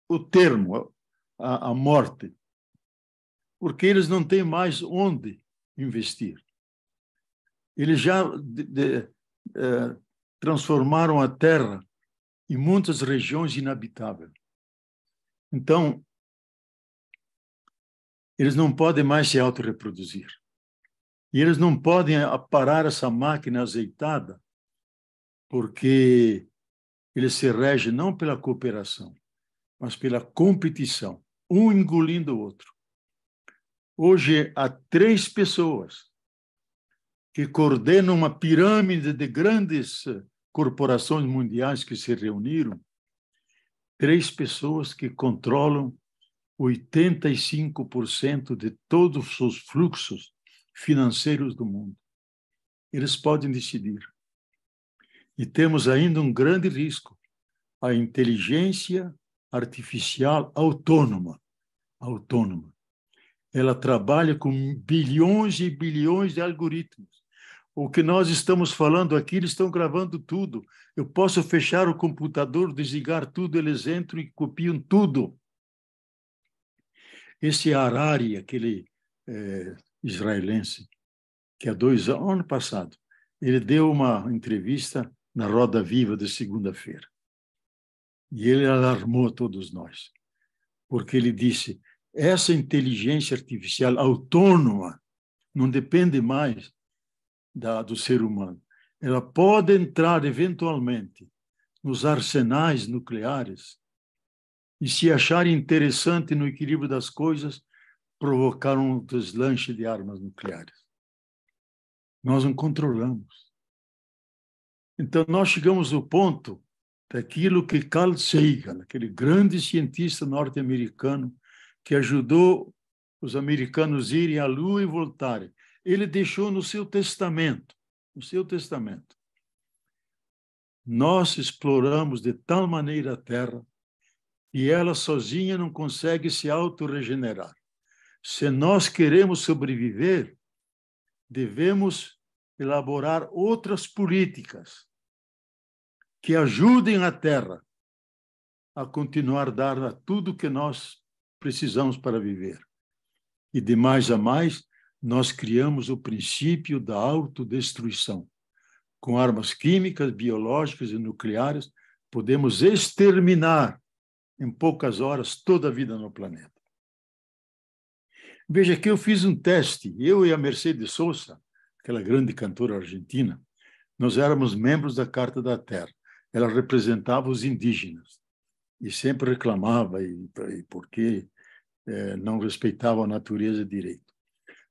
o termo, a morte. Porque eles não têm mais onde investir. Eles já transformaram a Terra em muitas regiões inabitáveis. Então, eles não podem mais se autorreproduzir. E eles não podem parar essa máquina azeitada, porque eles se regem não pela cooperação, mas pela competição, um engolindo o outro. Hoje, há 3 pessoas que coordenam uma pirâmide de grandes corporações mundiais que se reuniram, 3 pessoas que controlam 85% de todos os fluxos financeiros do mundo. Eles podem decidir. E temos ainda um grande risco, a inteligência artificial autônoma. Ela trabalha com bilhões e bilhões de algoritmos. O que nós estamos falando aqui, eles estão gravando tudo. Eu posso fechar o computador, desligar tudo, eles entram e copiam tudo. Esse Harari, aquele israelense, que há 2 anos, ano passado, ele deu uma entrevista na Roda Viva de segunda-feira. E ele alarmou todos nós, porque ele disse, essa inteligência artificial autônoma não depende mais do ser humano. Ela pode entrar, eventualmente, nos arsenais nucleares e, se achar interessante no equilíbrio das coisas, provocar um deslanche de armas nucleares. Nós não controlamos. Então, nós chegamos ao ponto daquilo que Carl Sagan, aquele grande cientista norte-americano que ajudou os americanos a irem à Lua e voltarem, ele deixou no seu testamento, nós exploramos de tal maneira a Terra e ela sozinha não consegue se autorregenerar. Se nós queremos sobreviver, devemos elaborar outras políticas que ajudem a Terra a continuar a dar tudo que nós precisamos para viver. E de mais a mais, nós criamos o princípio da autodestruição. Com armas químicas, biológicas e nucleares, podemos exterminar em poucas horas toda a vida no planeta. Veja que eu fiz um teste, eu e a Mercedes Sosa, aquela grande cantora argentina, Nós éramos membros da Carta da Terra. Ela representava os indígenas e sempre reclamava porque não respeitava a natureza e direito.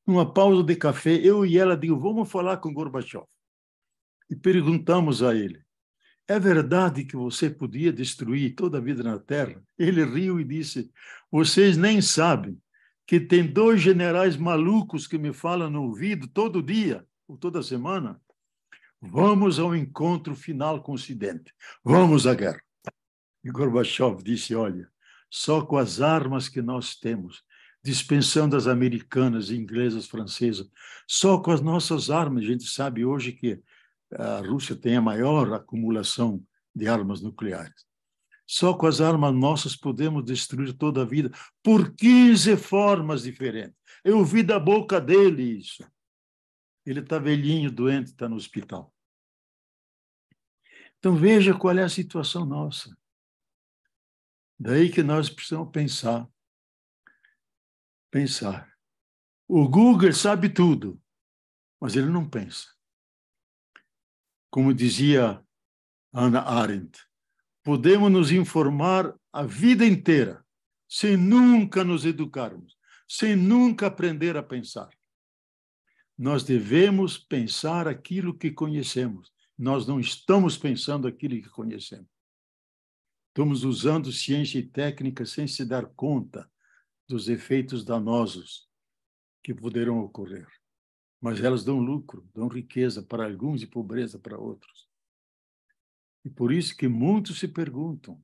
Numa pausa de café, eu e ela digo, vamos falar com Gorbachev. E perguntamos a ele, é verdade que você podia destruir toda a vida na Terra? Ele riu e disse, vocês nem sabem que tem 2 generais malucos que me falam no ouvido todo dia, ou toda semana. Vamos ao encontro final com o Ocidente. Vamos à guerra. E Gorbachev disse, olha, só com as armas que nós temos, dispensando as americanas, inglesas, francesas, só com as nossas armas, a gente sabe hoje que a Rússia tem a maior acumulação de armas nucleares. Só com as armas nossas podemos destruir toda a vida por 15 formas diferentes. Eu ouvi da boca dele isso. Ele está velhinho, doente, está no hospital. Então veja qual é a situação nossa. Daí que nós precisamos pensar. Pensar. O Google sabe tudo, mas ele não pensa. Como dizia Hannah Arendt, podemos nos informar a vida inteira, sem nunca nos educarmos, sem nunca aprender a pensar. Nós devemos pensar aquilo que conhecemos. Nós não estamos pensando aquilo que conhecemos. Estamos usando ciência e técnica sem se dar conta dos efeitos danosos que poderão ocorrer. Mas elas dão lucro, dão riqueza para alguns e pobreza para outros. E por isso que muitos se perguntam,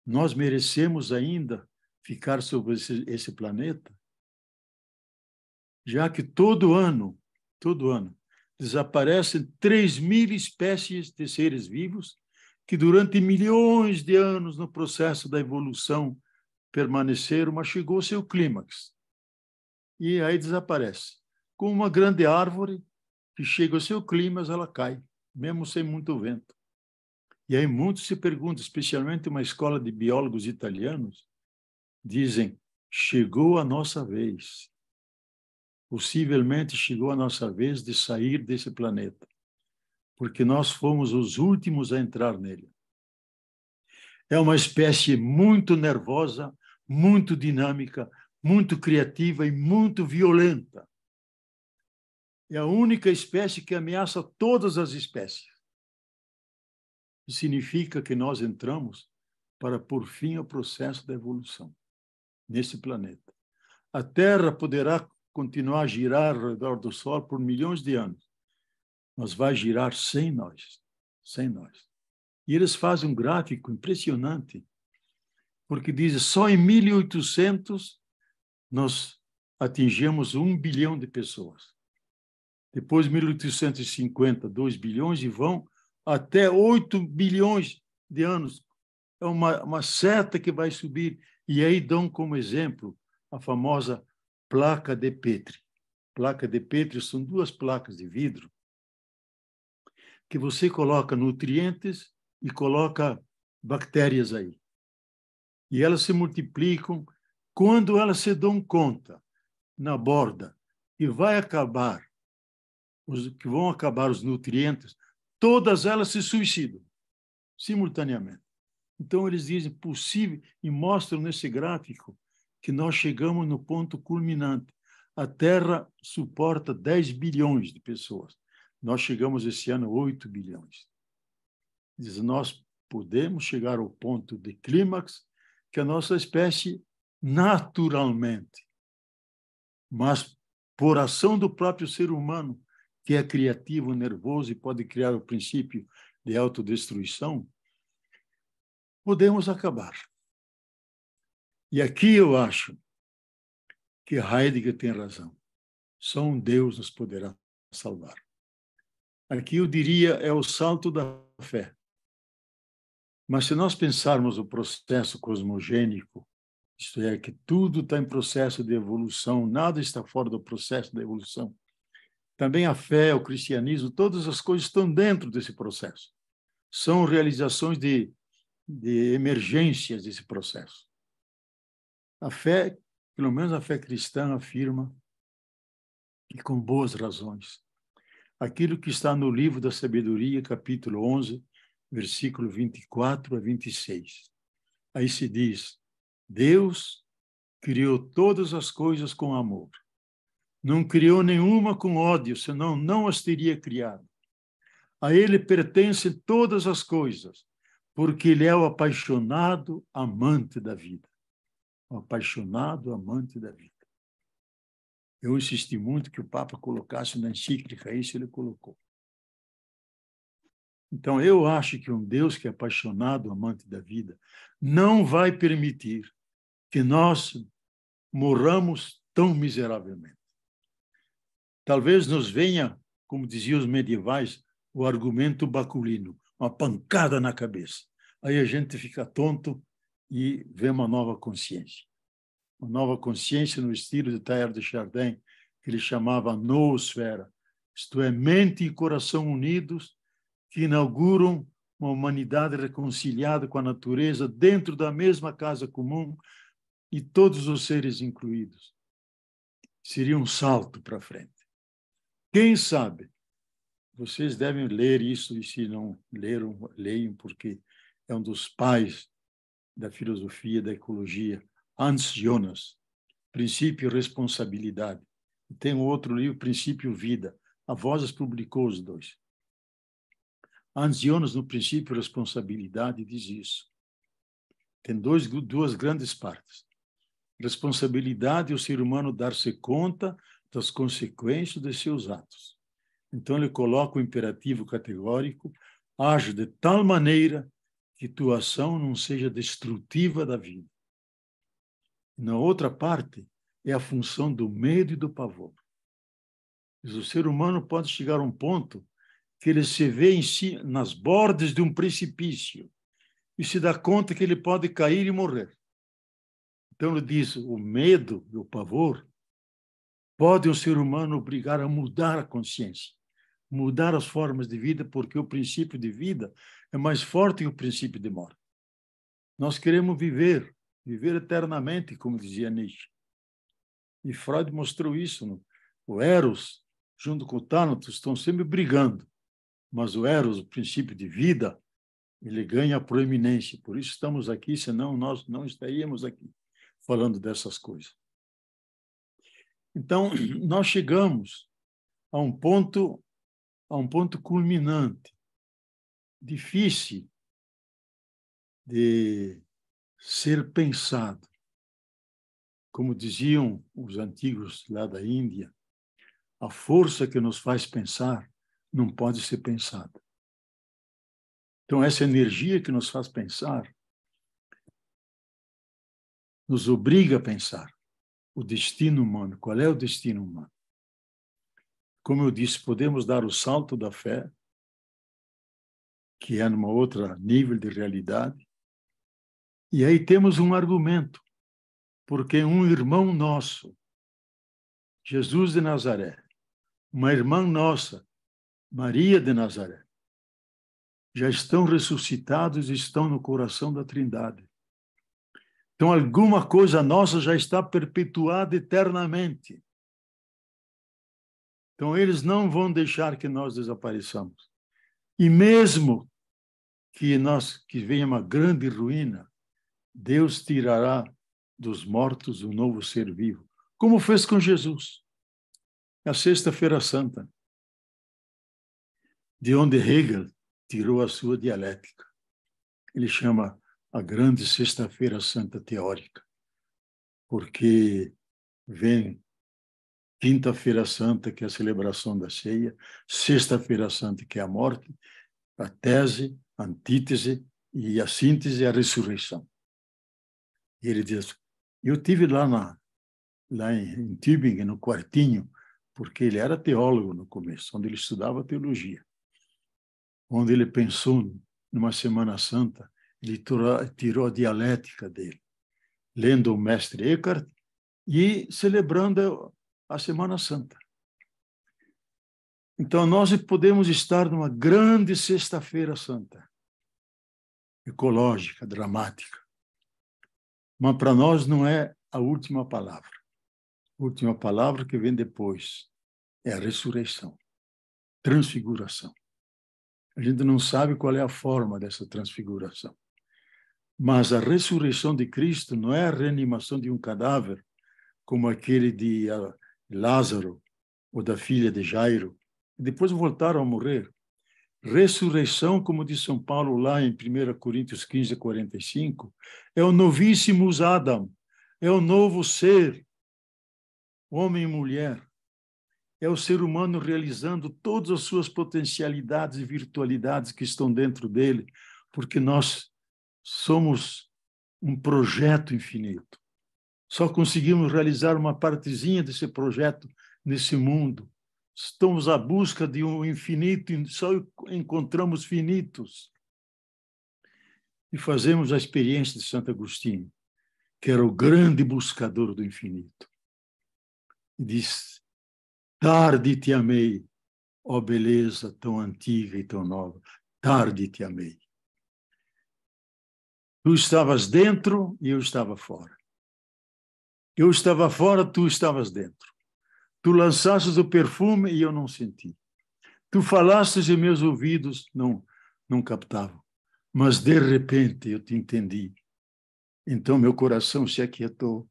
nós merecemos ainda ficar sobre esse planeta? Já que todo ano, desaparecem 3.000 espécies de seres vivos que durante milhões de anos no processo da evolução permaneceram, mas chegou ao seu clímax. E aí desaparece. Como uma grande árvore que chega ao seu clímax, ela cai, mesmo sem muito vento. E aí muitos se perguntam, especialmente uma escola de biólogos italianos, dizem, chegou a nossa vez. Possivelmente chegou a nossa vez de sair desse planeta, porque nós fomos os últimos a entrar nele. É uma espécie muito nervosa, muito dinâmica, muito criativa e muito violenta. É a única espécie que ameaça todas as espécies. Isso significa que nós entramos para pôr fim ao processo da evolução nesse planeta. A Terra poderá continuar a girar ao redor do Sol por milhões de anos, mas vai girar sem nós, sem nós. E eles fazem um gráfico impressionante, porque dizem só em 1800 nós atingimos 1 bilhão de pessoas. Depois, 1850, 2 bilhões e vão até 8 bilhões de anos. É uma seta que vai subir. E aí dão como exemplo a famosa placa de Petri. Placa de Petri são 2 placas de vidro que você coloca nutrientes e coloca bactérias aí. E elas se multiplicam. Quando elas se dão conta, na borda, que vai acabar, que vão acabar os nutrientes, todas elas se suicidam, simultaneamente. Então, eles dizem possível, e mostram nesse gráfico que nós chegamos no ponto culminante. A Terra suporta 10 bilhões de pessoas. Nós chegamos esse ano a 8 bilhões. Diz, nós podemos chegar ao ponto de clímax que a nossa espécie naturalmente, mas por ação do próprio ser humano, que é criativo, nervoso e pode criar o princípio de autodestruição, podemos acabar. E aqui eu acho que Heidegger tem razão. Só um Deus nos poderá salvar. Aqui eu diria é o salto da fé. Mas se nós pensarmos o processo cosmogênico, isto é, que tudo está em processo de evolução, nada está fora do processo da evolução. Também a fé, o cristianismo, todas as coisas estão dentro desse processo. São realizações de emergências desse processo. A fé, pelo menos a fé cristã, afirma, e com boas razões, aquilo que está no livro da Sabedoria, capítulo 11, versículo 24 a 26. Aí se diz: Deus criou todas as coisas com amor. Não criou nenhuma com ódio, senão não as teria criado. A ele pertencem todas as coisas, porque ele é o apaixonado amante da vida. O apaixonado amante da vida. Eu insisti muito que o Papa colocasse na encíclica isso, ele colocou. Então, eu acho que um Deus que é apaixonado amante da vida não vai permitir que nós morramos tão miseravelmente. Talvez nos venha, como diziam os medievais, o argumento baculino, uma pancada na cabeça. Aí a gente fica tonto e vê uma nova consciência. Uma nova consciência no estilo de Teilhard de Chardin, que ele chamava noosfera, isto é, mente e coração unidos, que inauguram uma humanidade reconciliada com a natureza dentro da mesma casa comum e todos os seres incluídos. Seria um salto para frente. Quem sabe? Vocês devem ler isso, e se não leram, leiam, porque é um dos pais da filosofia, da ecologia, Hans Jonas, Princípio e Responsabilidade. E tem um outro livro, Princípio e Vida. A Vozes publicou os dois. Hans Jonas, no Princípio e Responsabilidade, diz isso. Tem duas grandes partes. Responsabilidade é o ser humano dar-se conta das consequências de seus atos. Então, ele coloca o imperativo categórico: age de tal maneira que tua ação não seja destrutiva da vida. Na outra parte, é a função do medo e do pavor. O ser humano pode chegar a um ponto que ele se vê em si, nas bordas de um precipício e se dá conta que ele pode cair e morrer. Então, ele diz, o medo e o pavor podem o ser humano obrigar a mudar a consciência, mudar as formas de vida, porque o princípio de vida é mais forte que o princípio de morte. Nós queremos viver eternamente, como dizia Nietzsche. E Freud mostrou isso. O Eros, junto com o Thanatos, estão sempre brigando. Mas o Eros, o princípio de vida, ele ganha proeminência. Por isso estamos aqui, senão nós não estaríamos aqui falando dessas coisas. Então, nós chegamos a um ponto culminante, difícil de ser pensado. Como diziam os antigos lá da Índia, a força que nos faz pensar não pode ser pensada. Então, essa energia que nos faz pensar nos obriga a pensar o destino humano. Qual é o destino humano? Como eu disse, podemos dar o salto da fé, que é numa outra nível de realidade, e aí temos um argumento, porque um irmão nosso, Jesus de Nazaré, uma irmã nossa, Maria de Nazaré, já estão ressuscitados e estão no coração da Trindade. Então, alguma coisa nossa já está perpetuada eternamente. Então, eles não vão deixar que nós desapareçamos. E mesmo que venha uma grande ruína, Deus tirará dos mortos um novo ser vivo, como fez com Jesus. A Sexta-feira Santa, de onde Hegel tirou a sua dialética. Ele chama a grande Sexta-feira Santa teórica, porque vem Quinta-feira Santa, que é a celebração da ceia, Sexta-feira Santa, que é a morte, a tese, a antítese e a síntese é a ressurreição. E ele diz, eu tive lá em Tübingen, no quartinho, porque ele era teólogo no começo, onde ele estudava teologia. Onde ele pensou numa Semana Santa, ele tirou a dialética dele, lendo o mestre Eckhart e celebrando a Semana Santa. Então, nós podemos estar numa grande Sexta-feira Santa, ecológica, dramática, mas para nós não é a última palavra. A última palavra que vem depois é a ressurreição. transfiguração. A gente não sabe qual é a forma dessa transfiguração. Mas a ressurreição de Cristo não é a reanimação de um cadáver, como aquele de Lázaro ou da filha de Jairo. Depois voltaram a morrer. Ressurreição, como diz São Paulo lá em 1 Coríntios 15, 45, é o novíssimos Adam, é o novo ser, homem e mulher. É o ser humano realizando todas as suas potencialidades e virtualidades que estão dentro dele, porque nós somos um projeto infinito. Só conseguimos realizar uma partezinha desse projeto nesse mundo. Estamos à busca de um infinito e só encontramos finitos. E fazemos a experiência de Santo Agostinho, que era o grande buscador do infinito. E diz: tarde te amei, ó beleza tão antiga e tão nova, tarde te amei. Tu estavas dentro e eu estava fora. Eu estava fora, tu estavas dentro. Tu lançastes o perfume e eu não senti. Tu falastes e meus ouvidos não captavam. Mas, de repente, eu te entendi. Então, meu coração se aquietou.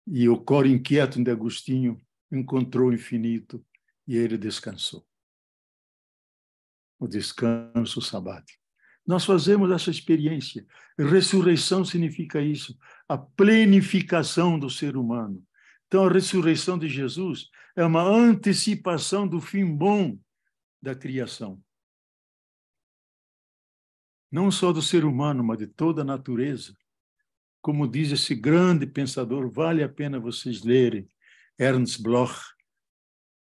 E o coro inquieto de Agostinho encontrou o infinito e ele descansou. O descanso sabático. Nós fazemos essa experiência. Ressurreição significa isso, a plenificação do ser humano. Então, a ressurreição de Jesus é uma antecipação do fim bom da criação. Não só do ser humano, mas de toda a natureza. Como diz esse grande pensador, vale a pena vocês lerem, Ernst Bloch,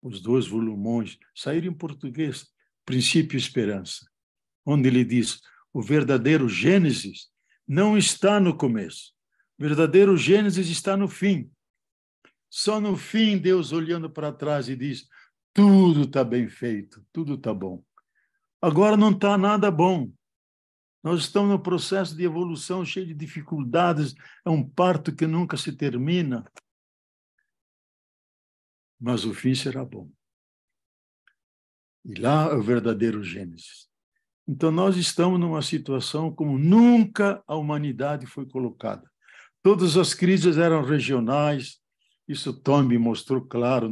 os 2 volumões, saíram em português, Princípio e Esperança, onde ele diz: o verdadeiro Gênesis não está no começo, o verdadeiro Gênesis está no fim. Só no fim, Deus olhando para trás e diz: tudo está bem feito, tudo está bom. Agora não está nada bom. Nós estamos no processo de evolução cheio de dificuldades, é um parto que nunca se termina. Mas o fim será bom. E lá é o verdadeiro Gênesis. Então, nós estamos numa situação como nunca a humanidade foi colocada. Todas as crises eram regionais, isso Toynbee mostrou claro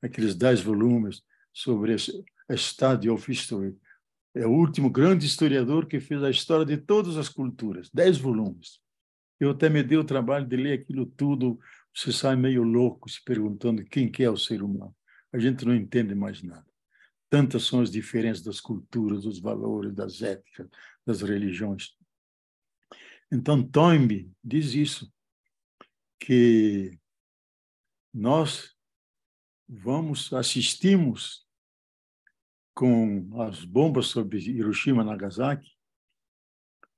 naqueles 10 volumes sobre a Study of History. É o último grande historiador que fez a história de todas as culturas, 10 volumes. Eu até me dei o trabalho de ler aquilo tudo, você sai meio louco se perguntando quem que é o ser humano. A gente não entende mais nada. Tantas são as diferenças das culturas, dos valores, das éticas, das religiões. Então, Toynbee diz isso, que nós assistimos com as bombas sobre Hiroshima e Nagasaki,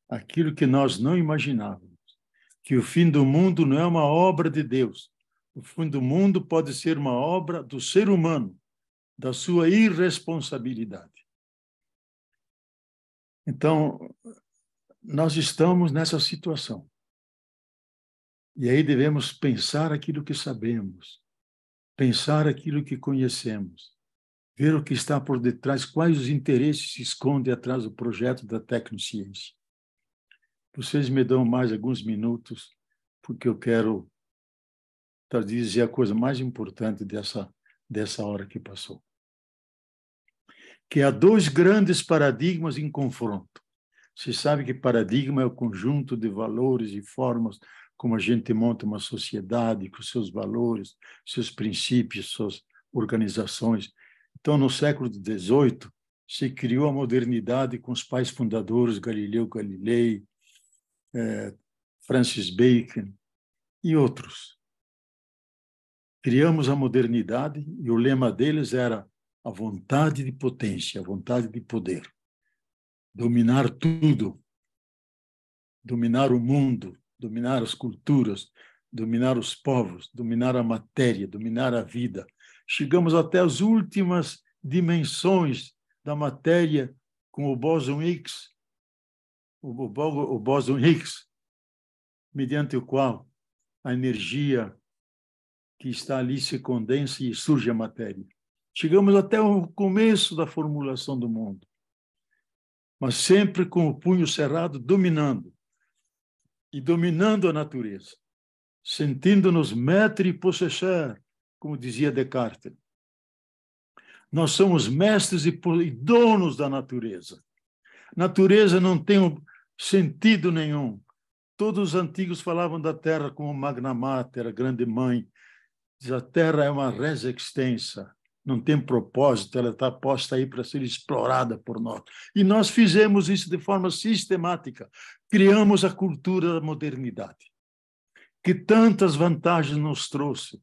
aquilo que nós não imaginávamos, que o fim do mundo não é uma obra de Deus. O fim do mundo pode ser uma obra do ser humano, da sua irresponsabilidade. Então, nós estamos nessa situação. E aí devemos pensar aquilo que sabemos, pensar aquilo que conhecemos, ver o que está por detrás, quais os interesses se escondem atrás do projeto da tecnociência. Vocês me dão mais alguns minutos, porque eu quero dizer a coisa mais importante dessa hora que passou. Que há 2 grandes paradigmas em confronto. Você sabe que paradigma é o conjunto de valores e formas como a gente monta uma sociedade, com seus valores, seus princípios, suas organizações. Então, no século XVIII, se criou a modernidade com os pais fundadores, Galileu Galilei, Francis Bacon e outros. Criamos a modernidade e o lema deles era a vontade de potência, a vontade de poder. Dominar tudo, dominar o mundo, dominar as culturas, dominar os povos, dominar a matéria, dominar a vida. Chegamos até as últimas dimensões da matéria com o bóson Higgs, o bóson Higgs, mediante o qual a energia que está ali se condensa e surge a matéria. Chegamos até o começo da formulação do mundo, mas sempre com o punho cerrado, dominando a natureza, sentindo-nos maître e possesseur, como dizia Descartes. Nós somos mestres e donos da natureza. Natureza não tem sentido nenhum. Todos os antigos falavam da terra como magna mater, a grande mãe. Diz, a terra é uma res extensa, não tem propósito, ela está posta aí para ser explorada por nós. E nós fizemos isso de forma sistemática. Criamos a cultura da modernidade, que tantas vantagens nos trouxe.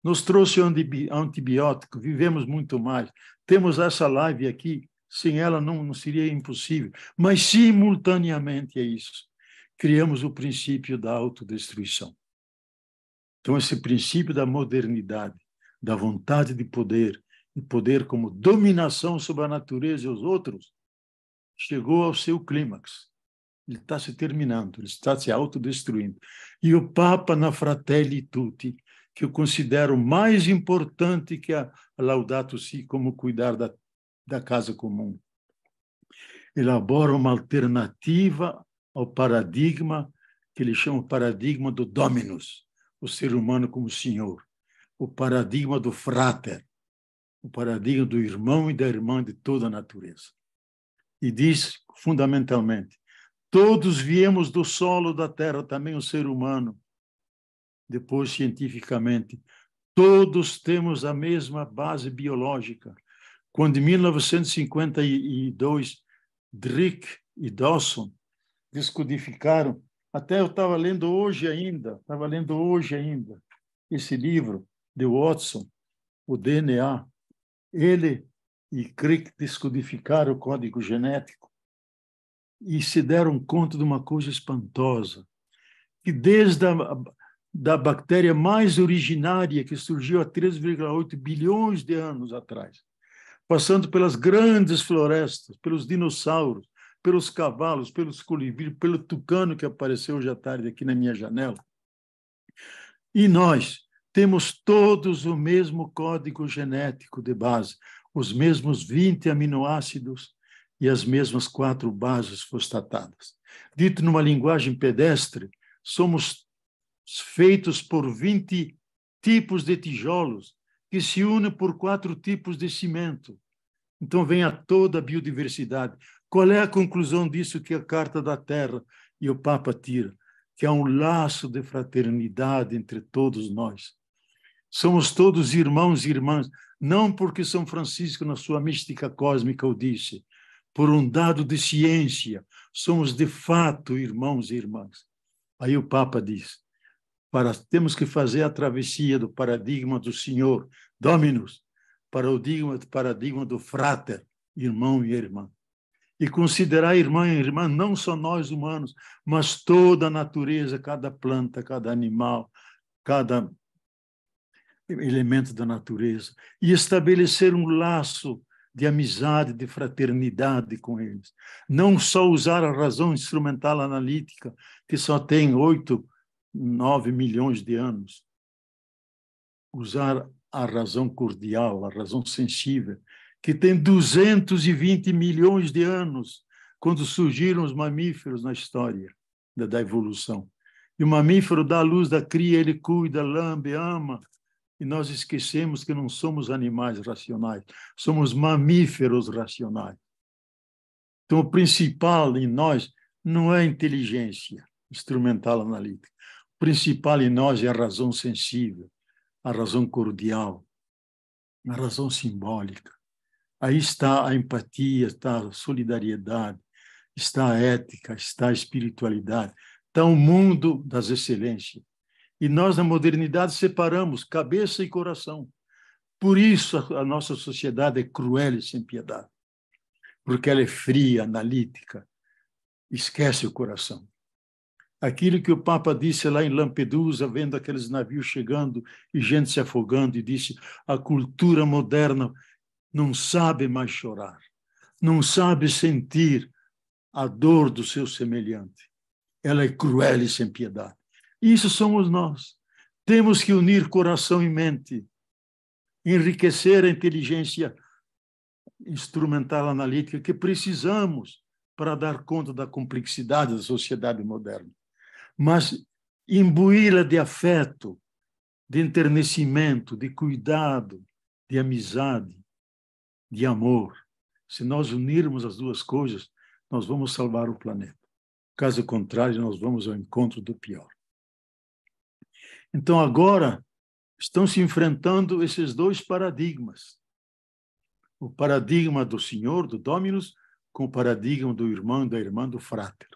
Nos trouxe antibiótico, vivemos muito mais. Temos essa live aqui, sem ela não seria impossível. Mas, simultaneamente, é isso. Criamos o princípio da autodestruição. Então, esse princípio da modernidade, da vontade de poder, e poder como dominação sobre a natureza e os outros, chegou ao seu clímax. Ele está se terminando, ele está se autodestruindo. E o Papa, na Fratelli Tutti, que eu considero mais importante que a Laudato Si, como cuidar da casa comum, elabora uma alternativa ao paradigma que ele chama o paradigma do Dominus, o ser humano como senhor, o paradigma do frater, o paradigma do irmão e da irmã de toda a natureza. E diz, fundamentalmente, todos viemos do solo da terra, também o ser humano. Depois, cientificamente, todos temos a mesma base biológica. Quando, em 1952, Drake e Dawson descodificaram, até eu estava lendo hoje ainda, esse livro de Watson, o DNA. Ele e Crick descodificaram o código genético e se deram conta de uma coisa espantosa, que desde da bactéria mais originária, que surgiu há 3,8 bilhões de anos atrás, passando pelas grandes florestas, pelos dinossauros, pelos cavalos, pelos colibris, pelo tucano que apareceu hoje à tarde aqui na minha janela. E nós temos todos o mesmo código genético de base, os mesmos 20 aminoácidos e as mesmas 4 bases fosfatadas. Dito numa linguagem pedestre, somos feitos por 20 tipos de tijolos que se unem por 4 tipos de cimento. Então vem a toda a biodiversidade. Qual é a conclusão disso que a Carta da Terra e o Papa tira? Que há um laço de fraternidade entre todos nós. Somos todos irmãos e irmãs, não porque São Francisco, na sua mística cósmica, o disse, por um dado de ciência, somos de fato irmãos e irmãs. Aí o Papa diz, temos que fazer a travessia do paradigma do Senhor, Dominus, para o paradigma do frater, irmão e irmã. E considerar irmã e irmã não só nós humanos, mas toda a natureza, cada planta, cada animal, cada elemento da natureza. E estabelecer um laço de amizade, de fraternidade com eles. Não só usar a razão instrumental analítica, que só tem 8, 9 milhões de anos. Usar a razão cordial, a razão sensível, que tem 220 milhões de anos, quando surgiram os mamíferos na história da evolução. E o mamífero dá a luz da cria, ele cuida, lambe, ama. E nós esquecemos que não somos animais racionais, somos mamíferos racionais. Então, o principal em nós não é a inteligência instrumental analítica. O principal em nós é a razão sensível, a razão cordial, a razão simbólica. Aí está a empatia, está a solidariedade, está a ética, está a espiritualidade, está o mundo das excelências. E nós, na modernidade, separamos cabeça e coração. Por isso a nossa sociedade é cruel e sem piedade, porque ela é fria, analítica, esquece o coração. Aquilo que o Papa disse lá em Lampedusa, vendo aqueles navios chegando e gente se afogando, e disse, a cultura moderna não sabe mais chorar, não sabe sentir a dor do seu semelhante. Ela é cruel e sem piedade. Isso somos nós. Temos que unir coração e mente. enriquecer a inteligência instrumental analítica que precisamos para dar conta da complexidade da sociedade moderna, mas imbuí-la de afeto, de enternecimento, de cuidado, de amizade, de amor. Se nós unirmos as duas coisas, nós vamos salvar o planeta. Caso contrário, nós vamos ao encontro do pior. Então, agora, estão se enfrentando esses dois paradigmas. O paradigma do Senhor, do Dominus, com o paradigma do irmão, da irmã, do fráter.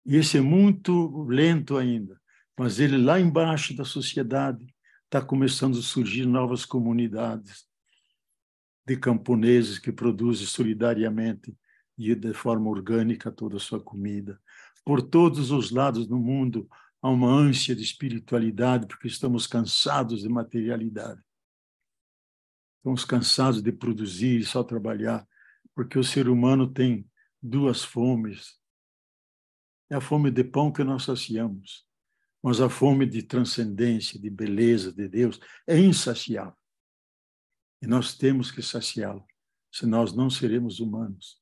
E esse é muito lento ainda, mas ele lá embaixo da sociedade está começando a surgir novas comunidades de camponeses que produzem solidariamente e de forma orgânica toda a sua comida. Por todos os lados do mundo há uma ânsia de espiritualidade, porque estamos cansados de materialidade. Estamos cansados de produzir e só trabalhar, porque o ser humano tem duas fomes. É a fome de pão que nós saciamos, mas a fome de transcendência, de beleza de Deus é insaciável. E nós temos que saciá-la, senão nós não seremos humanos.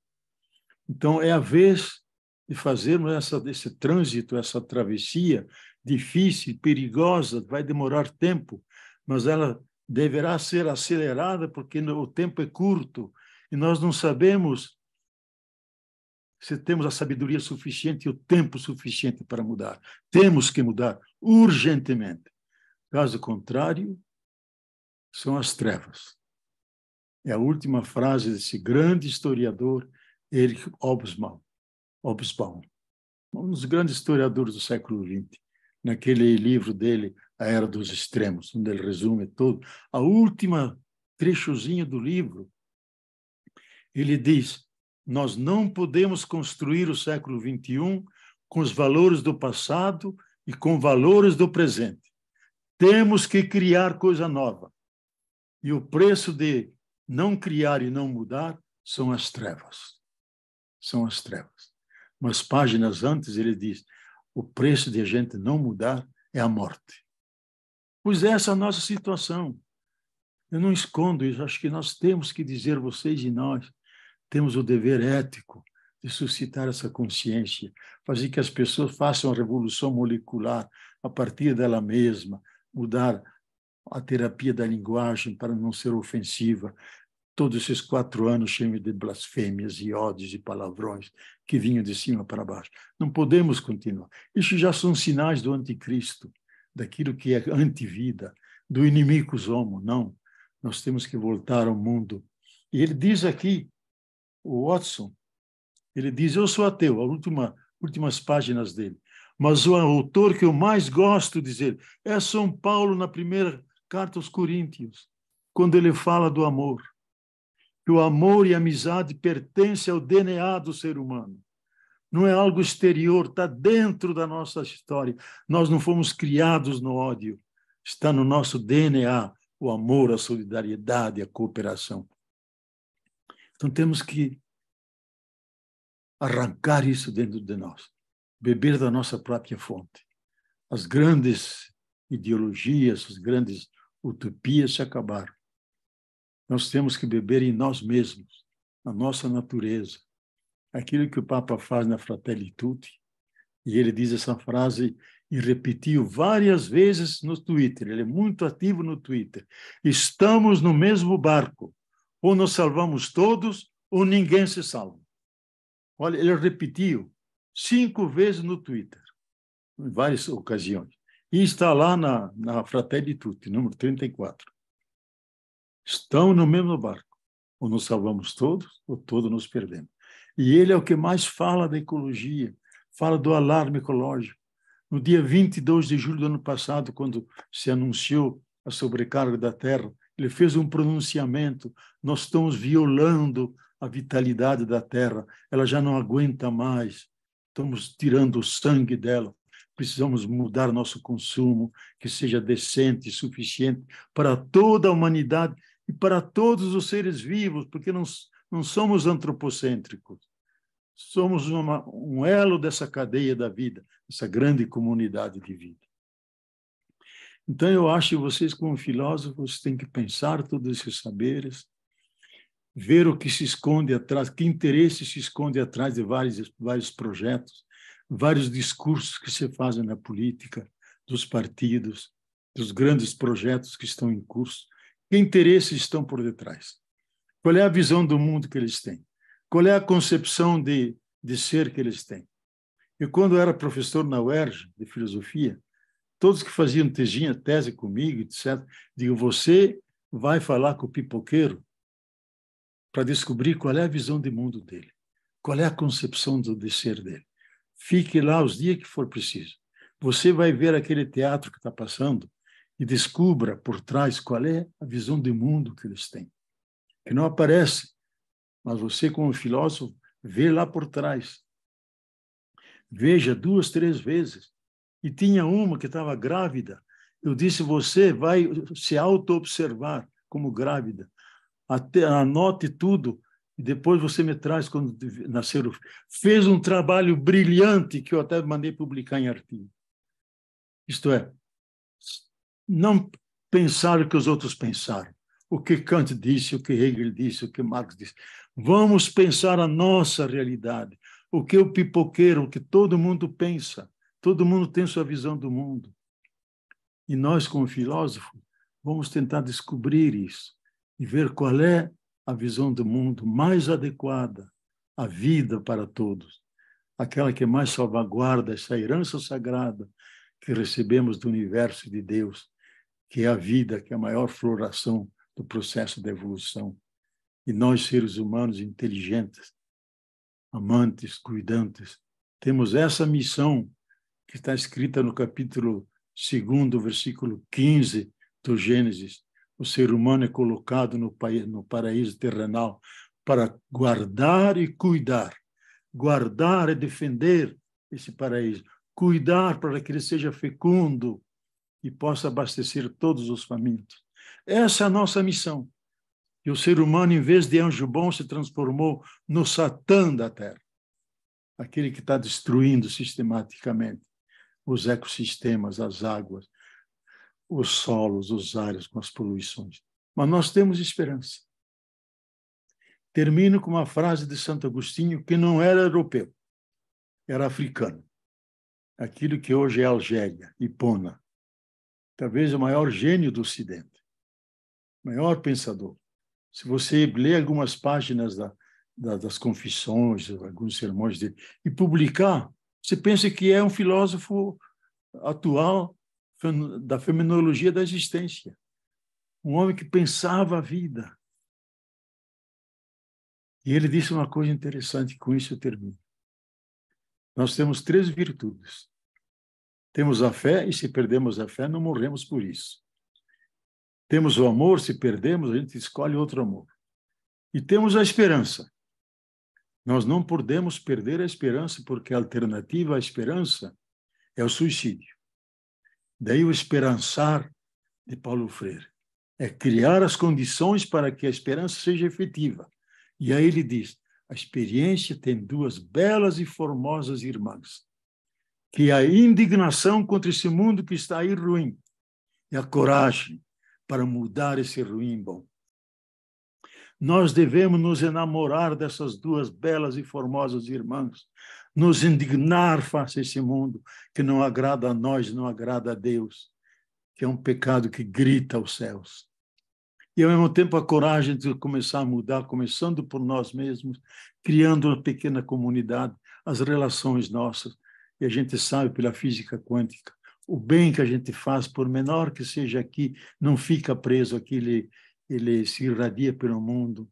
Então, é a vez de fazermos esse trânsito, essa travessia difícil, perigosa, vai demorar tempo, mas ela deverá ser acelerada porque o tempo é curto e nós não sabemos se temos a sabedoria suficiente e o tempo suficiente para mudar. Temos que mudar urgentemente. Caso contrário, são as trevas. É a última frase desse grande historiador, Erich Hobsbawm, um dos grandes historiadores do século XX, naquele livro dele, A Era dos Extremos, onde ele resume todo. A última trechozinho do livro, ele diz: nós não podemos construir o século XXI com os valores do passado e com valores do presente. Temos que criar coisa nova. E o preço de não criar e não mudar são as trevas. São as trevas. Umas páginas antes ele diz: o preço de a gente não mudar é a morte. Pois essa é a nossa situação. Eu não escondo isso, acho que nós temos que dizer, vocês e nós, temos o dever ético de suscitar essa consciência, fazer que as pessoas façam a revolução molecular a partir dela mesma, mudar a terapia da linguagem para não ser ofensiva. Todos esses 4 anos cheios de blasfêmias e ódios e palavrões que vinham de cima para baixo. Não podemos continuar. Isso já são sinais do anticristo, daquilo que é antivida, do inimicus homo. Não, nós temos que voltar ao mundo. E ele diz aqui, o Watson, ele diz: eu sou ateu, as últimas páginas dele, mas o autor que eu mais gosto de dizer é São Paulo, na primeira carta aos Coríntios, quando ele fala do amor, que o amor e a amizade pertencem ao DNA do ser humano, não é algo exterior, está dentro da nossa história. Nós não fomos criados no ódio, está no nosso DNA o amor, a solidariedade, a cooperação. Então, temos que arrancar isso dentro de nós, beber da nossa própria fonte. As grandes ideologias, as grandes utopias se acabaram. Nós temos que beber em nós mesmos, na nossa natureza. Aquilo que o Papa faz na Fratelli Tutti, e ele diz essa frase e repetiu várias vezes no Twitter, ele é muito ativo no Twitter: estamos no mesmo barco, ou nos salvamos todos, ou ninguém se salva. Olha, ele repetiu 5 vezes no Twitter, em várias ocasiões, e está lá na Fratelli Tutti, número 34. Estão no mesmo barco, ou nos salvamos todos, ou todos nos perdemos. E ele é o que mais fala da ecologia, fala do alarme ecológico. No dia 22 de julho do ano passado, quando se anunciou a sobrecarga da Terra, ele fez um pronunciamento: nós estamos violando a vitalidade da Terra, ela já não aguenta mais, estamos tirando o sangue dela, precisamos mudar nosso consumo, que seja decente e suficiente para toda a humanidade e para todos os seres vivos, porque não somos antropocêntricos, somos um elo dessa cadeia da vida, essa grande comunidade de vida. Então, eu acho que vocês, como filósofos, têm que pensar todos esses saberes, ver o que se esconde atrás, que interesse se esconde atrás de vários projetos, vários discursos que se fazem na política, dos partidos, dos grandes projetos que estão em curso. Que interesses estão por detrás? Qual é a visão do mundo que eles têm? Qual é a concepção de ser que eles têm? Eu, quando era professor na UERJ, de filosofia, todos que faziam tese comigo, etc., digo, você vai falar com o pipoqueiro para descobrir qual é a visão de mundo dele, qual é a concepção de ser dele. Fique lá os dias que for preciso. Você vai ver aquele teatro que está passando e descubra por trás qual é a visão de mundo que eles têm, que não aparece, mas você, como filósofo, vê lá por trás. Veja 2, 3 vezes. E tinha uma que estava grávida. Eu disse, você vai se auto-observar como grávida. Anote tudo e depois você me traz quando nascer o filho. Fez um trabalho brilhante que eu até mandei publicar em artigo. Isto é, não pensar o que os outros pensaram, o que Kant disse, o que Hegel disse, o que Marx disse. Vamos pensar a nossa realidade, o que o pipoqueiro, o que todo mundo pensa. Todo mundo tem sua visão do mundo. E nós, como filósofos, vamos tentar descobrir isso e ver qual é a visão do mundo mais adequada à vida para todos, aquela que mais salvaguarda essa herança sagrada que recebemos do universo de Deus, que é a vida, que é a maior floração do processo da evolução. E nós, seres humanos inteligentes, amantes, cuidantes, temos essa missão que está escrita no capítulo 2, versículo 15 do Gênesis. O ser humano é colocado no paraíso terrenal para guardar e cuidar. Guardar é defender esse paraíso. Cuidar para que ele seja fecundo e possa abastecer todos os famintos. Essa é a nossa missão. E o ser humano, em vez de anjo bom, se transformou no Satã da Terra. Aquele que está destruindo sistematicamente os ecossistemas, as águas, os solos, os ares com as poluições. Mas nós temos esperança. Termino com uma frase de Santo Agostinho, que não era europeu, era africano. Aquilo que hoje é Algéria, Hipona. Talvez o maior gênio do Ocidente, o maior pensador. Se você ler algumas páginas das confissões, alguns sermões dele, e publicar, você pensa que é um filósofo atual da fenomenologia da existência. Um homem que pensava a vida. E ele disse uma coisa interessante, com isso eu termino. Nós temos 3 virtudes. Temos a fé, e se perdemos a fé, não morremos por isso. Temos o amor, se perdemos, a gente escolhe outro amor. E temos a esperança. Nós não podemos perder a esperança, porque a alternativa à esperança é o suicídio. Daí o esperançar de Paulo Freire. É criar as condições para que a esperança seja efetiva. E aí ele diz, a experiência tem 2 belas e formosas irmãs, que é a indignação contra esse mundo que está aí ruim, e a coragem para mudar esse ruim bom. Nós devemos nos enamorar dessas 2 belas e formosas irmãs, nos indignar face a esse mundo que não agrada a nós, não agrada a Deus, que é um pecado que grita aos céus. E, ao mesmo tempo, a coragem de começar a mudar, começando por nós mesmos, criando uma pequena comunidade, as relações nossas. E a gente sabe, pela física quântica, o bem que a gente faz, por menor que seja aqui, não fica preso aqui, ele se irradia pelo mundo,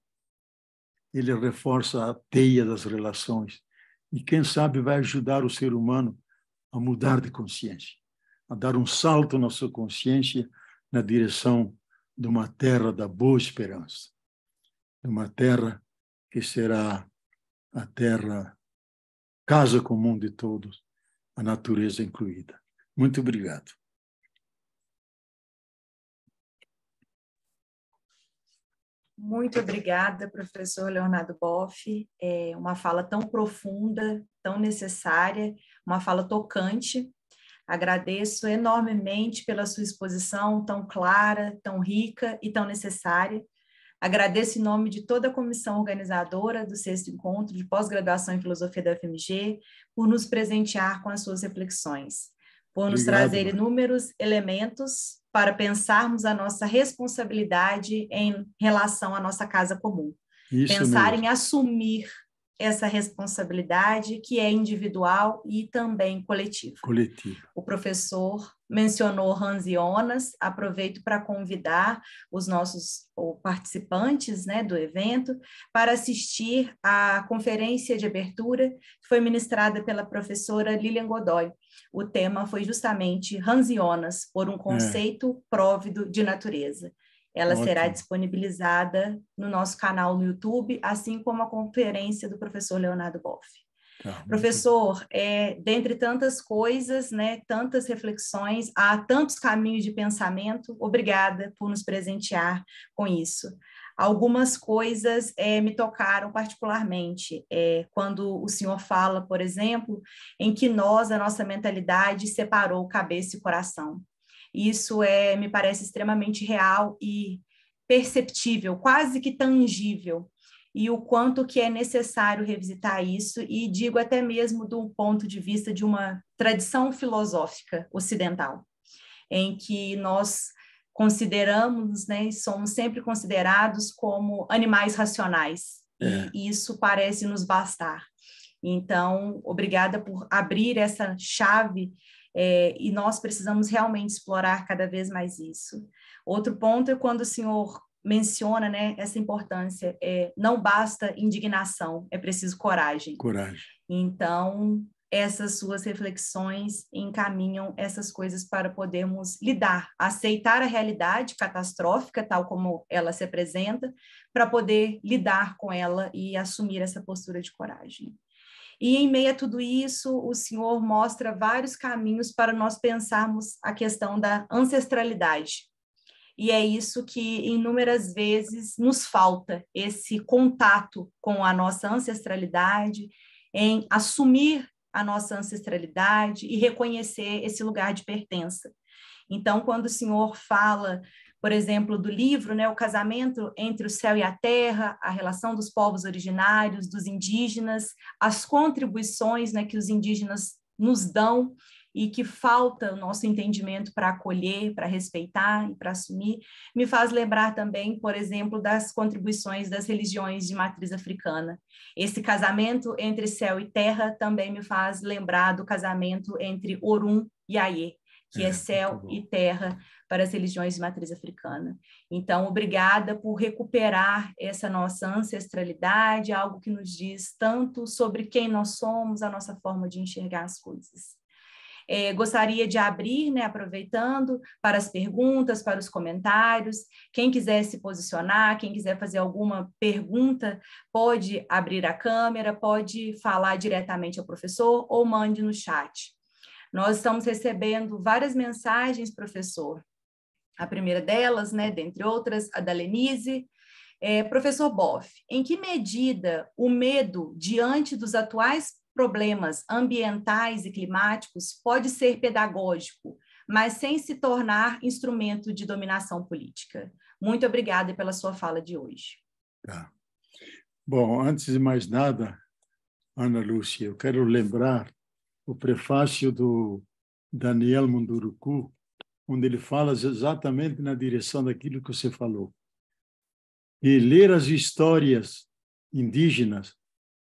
ele reforça a teia das relações. E, quem sabe, vai ajudar o ser humano a mudar de consciência, a dar um salto na sua consciência na direção de uma terra da boa esperança, de uma terra que será a terra casa comum de todos, a natureza incluída. Muito obrigado. Muito obrigada, professor Leonardo Boff. É uma fala tão profunda, tão necessária, uma fala tocante. Agradeço enormemente pela sua exposição tão clara, tão rica e tão necessária. Agradeço em nome de toda a comissão organizadora do 6º Encontro de Pós-Graduação em Filosofia da UFMG por nos presentear com as suas reflexões, por nos trazer inúmeros elementos para pensarmos a nossa responsabilidade em relação à nossa casa comum. Pensar em assumir essa responsabilidade que é individual e também coletiva. O professor mencionou Hans Jonas, aproveito para convidar os nossos participantes, né, do evento para assistir à conferência de abertura que foi ministrada pela professora Lilian Godoy. O tema foi justamente Hans Jonas, por um conceito próvido de natureza. Ela será disponibilizada no nosso canal no YouTube, assim como a conferência do professor Leonardo Boff. Professor, dentre tantas coisas, né, tantas reflexões, há tantos caminhos de pensamento, obrigada por nos presentear com isso. Algumas coisas me tocaram particularmente, quando o senhor fala, por exemplo, em que a nossa mentalidade separou cabeça e coração. Isso me parece extremamente real e perceptível, quase que tangível, e o quanto que é necessário revisitar isso, e digo até mesmo do ponto de vista de uma tradição filosófica ocidental, em que nós consideramos, né, somos sempre considerados como animais racionais, e isso parece nos bastar. Então, obrigada por abrir essa chave, e nós precisamos realmente explorar cada vez mais isso. Outro ponto é quando o senhor menciona, né, essa importância, não basta indignação, é preciso coragem. Então, essas suas reflexões encaminham essas coisas para podermos lidar, aceitar a realidade catastrófica, tal como ela se apresenta, para poder lidar com ela e assumir essa postura de coragem. E em meio a tudo isso, o senhor mostra vários caminhos para nós pensarmos a questão da ancestralidade. E é isso que inúmeras vezes nos falta, esse contato com a nossa ancestralidade, em assumir a nossa ancestralidade e reconhecer esse lugar de pertença. Então, quando o senhor fala, por exemplo, do livro, né, o casamento entre o céu e a terra, a relação dos povos originários, dos indígenas, as contribuições, né, que os indígenas nos dão e que falta o nosso entendimento para acolher, para respeitar e para assumir, me faz lembrar também, por exemplo, das contribuições das religiões de matriz africana. Esse casamento entre céu e terra também me faz lembrar do casamento entre Orum e Aie, que é céu e terra para as religiões de matriz africana. Então, obrigada por recuperar essa nossa ancestralidade, algo que nos diz tanto sobre quem nós somos, a nossa forma de enxergar as coisas. Gostaria de abrir, né, aproveitando, para as perguntas, para os comentários. Quem quiser se posicionar, quem quiser fazer alguma pergunta, pode abrir a câmera, pode falar diretamente ao professor ou mande no chat. Nós estamos recebendo várias mensagens, professor. A primeira delas, né, dentre outras, a da Lenise. Professor Boff, em que medida o medo diante dos atuais problemas ambientais e climáticos pode ser pedagógico, mas sem se tornar instrumento de dominação política? Muito obrigada pela sua fala de hoje. Bom, antes de mais nada, Ana Lúcia, eu quero lembrar o prefácio do Daniel Munduruku, onde ele fala exatamente na direção daquilo que você falou. E ler as histórias indígenas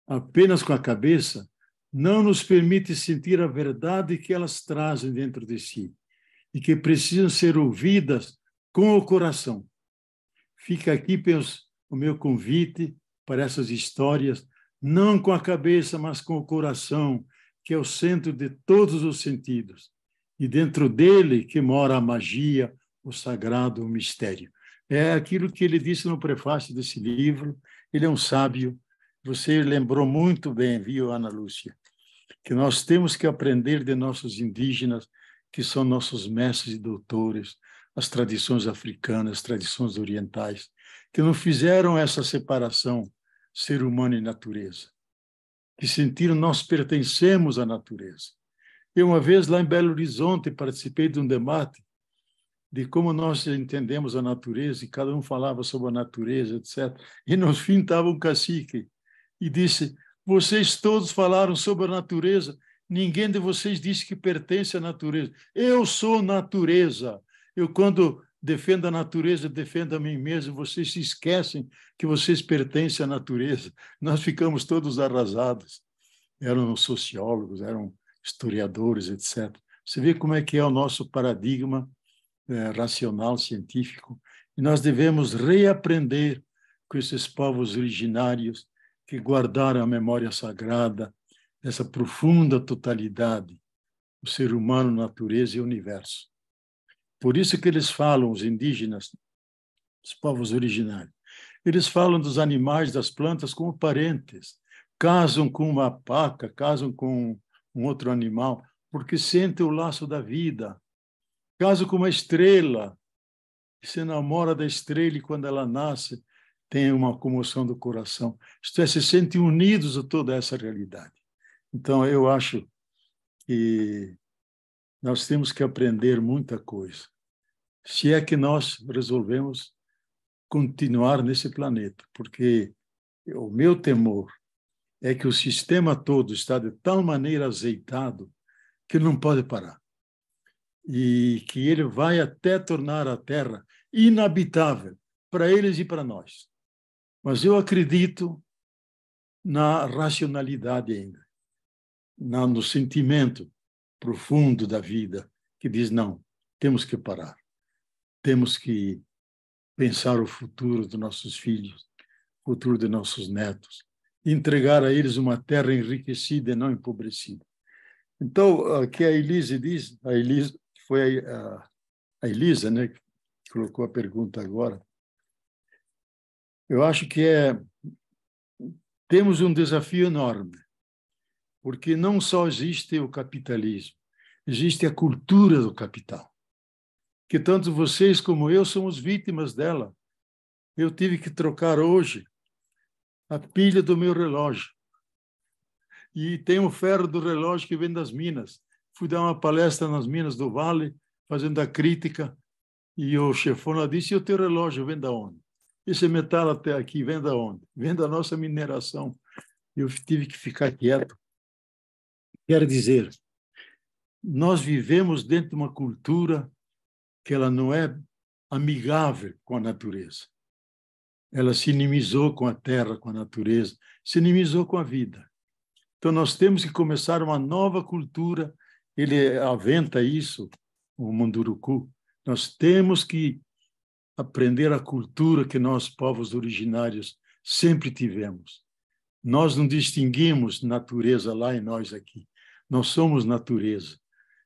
apenas com a cabeça não nos permite sentir a verdade que elas trazem dentro de si e que precisam ser ouvidas com o coração. Fica aqui o meu convite para essas histórias, não com a cabeça, mas com o coração, que é o centro de todos os sentidos. E dentro dele que mora a magia, o sagrado, o mistério. É aquilo que ele disse no prefácio desse livro. Ele é um sábio. Você lembrou muito bem, viu, Ana Lúcia, que nós temos que aprender de nossos indígenas, que são nossos mestres e doutores, as tradições africanas, as tradições orientais, que não fizeram essa separação ser humano e natureza, que sentiram nós pertencemos à natureza. Eu, uma vez, lá em Belo Horizonte, participei de um debate de como nós entendemos a natureza, e cada um falava sobre a natureza, etc. E, no fim, estava um cacique e disse: vocês todos falaram sobre a natureza, ninguém de vocês disse que pertence à natureza. Eu sou natureza. Eu, quando defendo a natureza, defendo a mim mesmo. Vocês se esquecem que vocês pertencem à natureza. Nós ficamos todos arrasados. Eram sociólogos, eram historiadores, etc. Você vê como é que é o nosso paradigma racional, científico, e nós devemos reaprender com esses povos originários que guardaram a memória sagrada, essa profunda totalidade, o ser humano, natureza e universo. Por isso que eles falam, os indígenas, os povos originários, eles falam dos animais, das plantas como parentes, casam com uma paca, casam com um outro animal, porque sentem o laço da vida. Casam com uma estrela, se namora da estrela e quando ela nasce tem uma comoção do coração. Isto é, se sentem unidos a toda essa realidade. Então, eu acho que nós temos que aprender muita coisa, se é que nós resolvemos continuar nesse planeta, porque o meu temor é que o sistema todo está de tal maneira azeitado que não pode parar. E que ele vai até tornar a Terra inabitável para eles e para nós. Mas eu acredito na racionalidade ainda, no sentimento profundo da vida, que diz, não, temos que parar, temos que pensar o futuro dos nossos filhos, o futuro de nossos netos, entregar a eles uma terra enriquecida e não empobrecida. Então, o que a Elise diz, a Elise foi a Elisa, né, que colocou a pergunta agora, eu acho que temos um desafio enorme, porque não só existe o capitalismo, existe a cultura do capital, que tanto vocês como eu somos vítimas dela. Eu tive que trocar hoje a pilha do meu relógio, e tem o ferro do relógio que vem das minas. Fui dar uma palestra nas minas do Vale, fazendo a crítica, e o chefona disse, e o teu relógio vem de onde? Esse metal até aqui vem de onde? Vem da nossa mineração. Eu tive que ficar quieto. Quer dizer, nós vivemos dentro de uma cultura que ela não é amigável com a natureza. Ela se inimizou com a terra, com a natureza, se inimizou com a vida. Então, nós temos que começar uma nova cultura. Ele aventa isso, o Munduruku. Nós temos que aprender a cultura que nós, povos originários, sempre tivemos. Nós não distinguimos natureza lá e nós aqui. Nós somos natureza.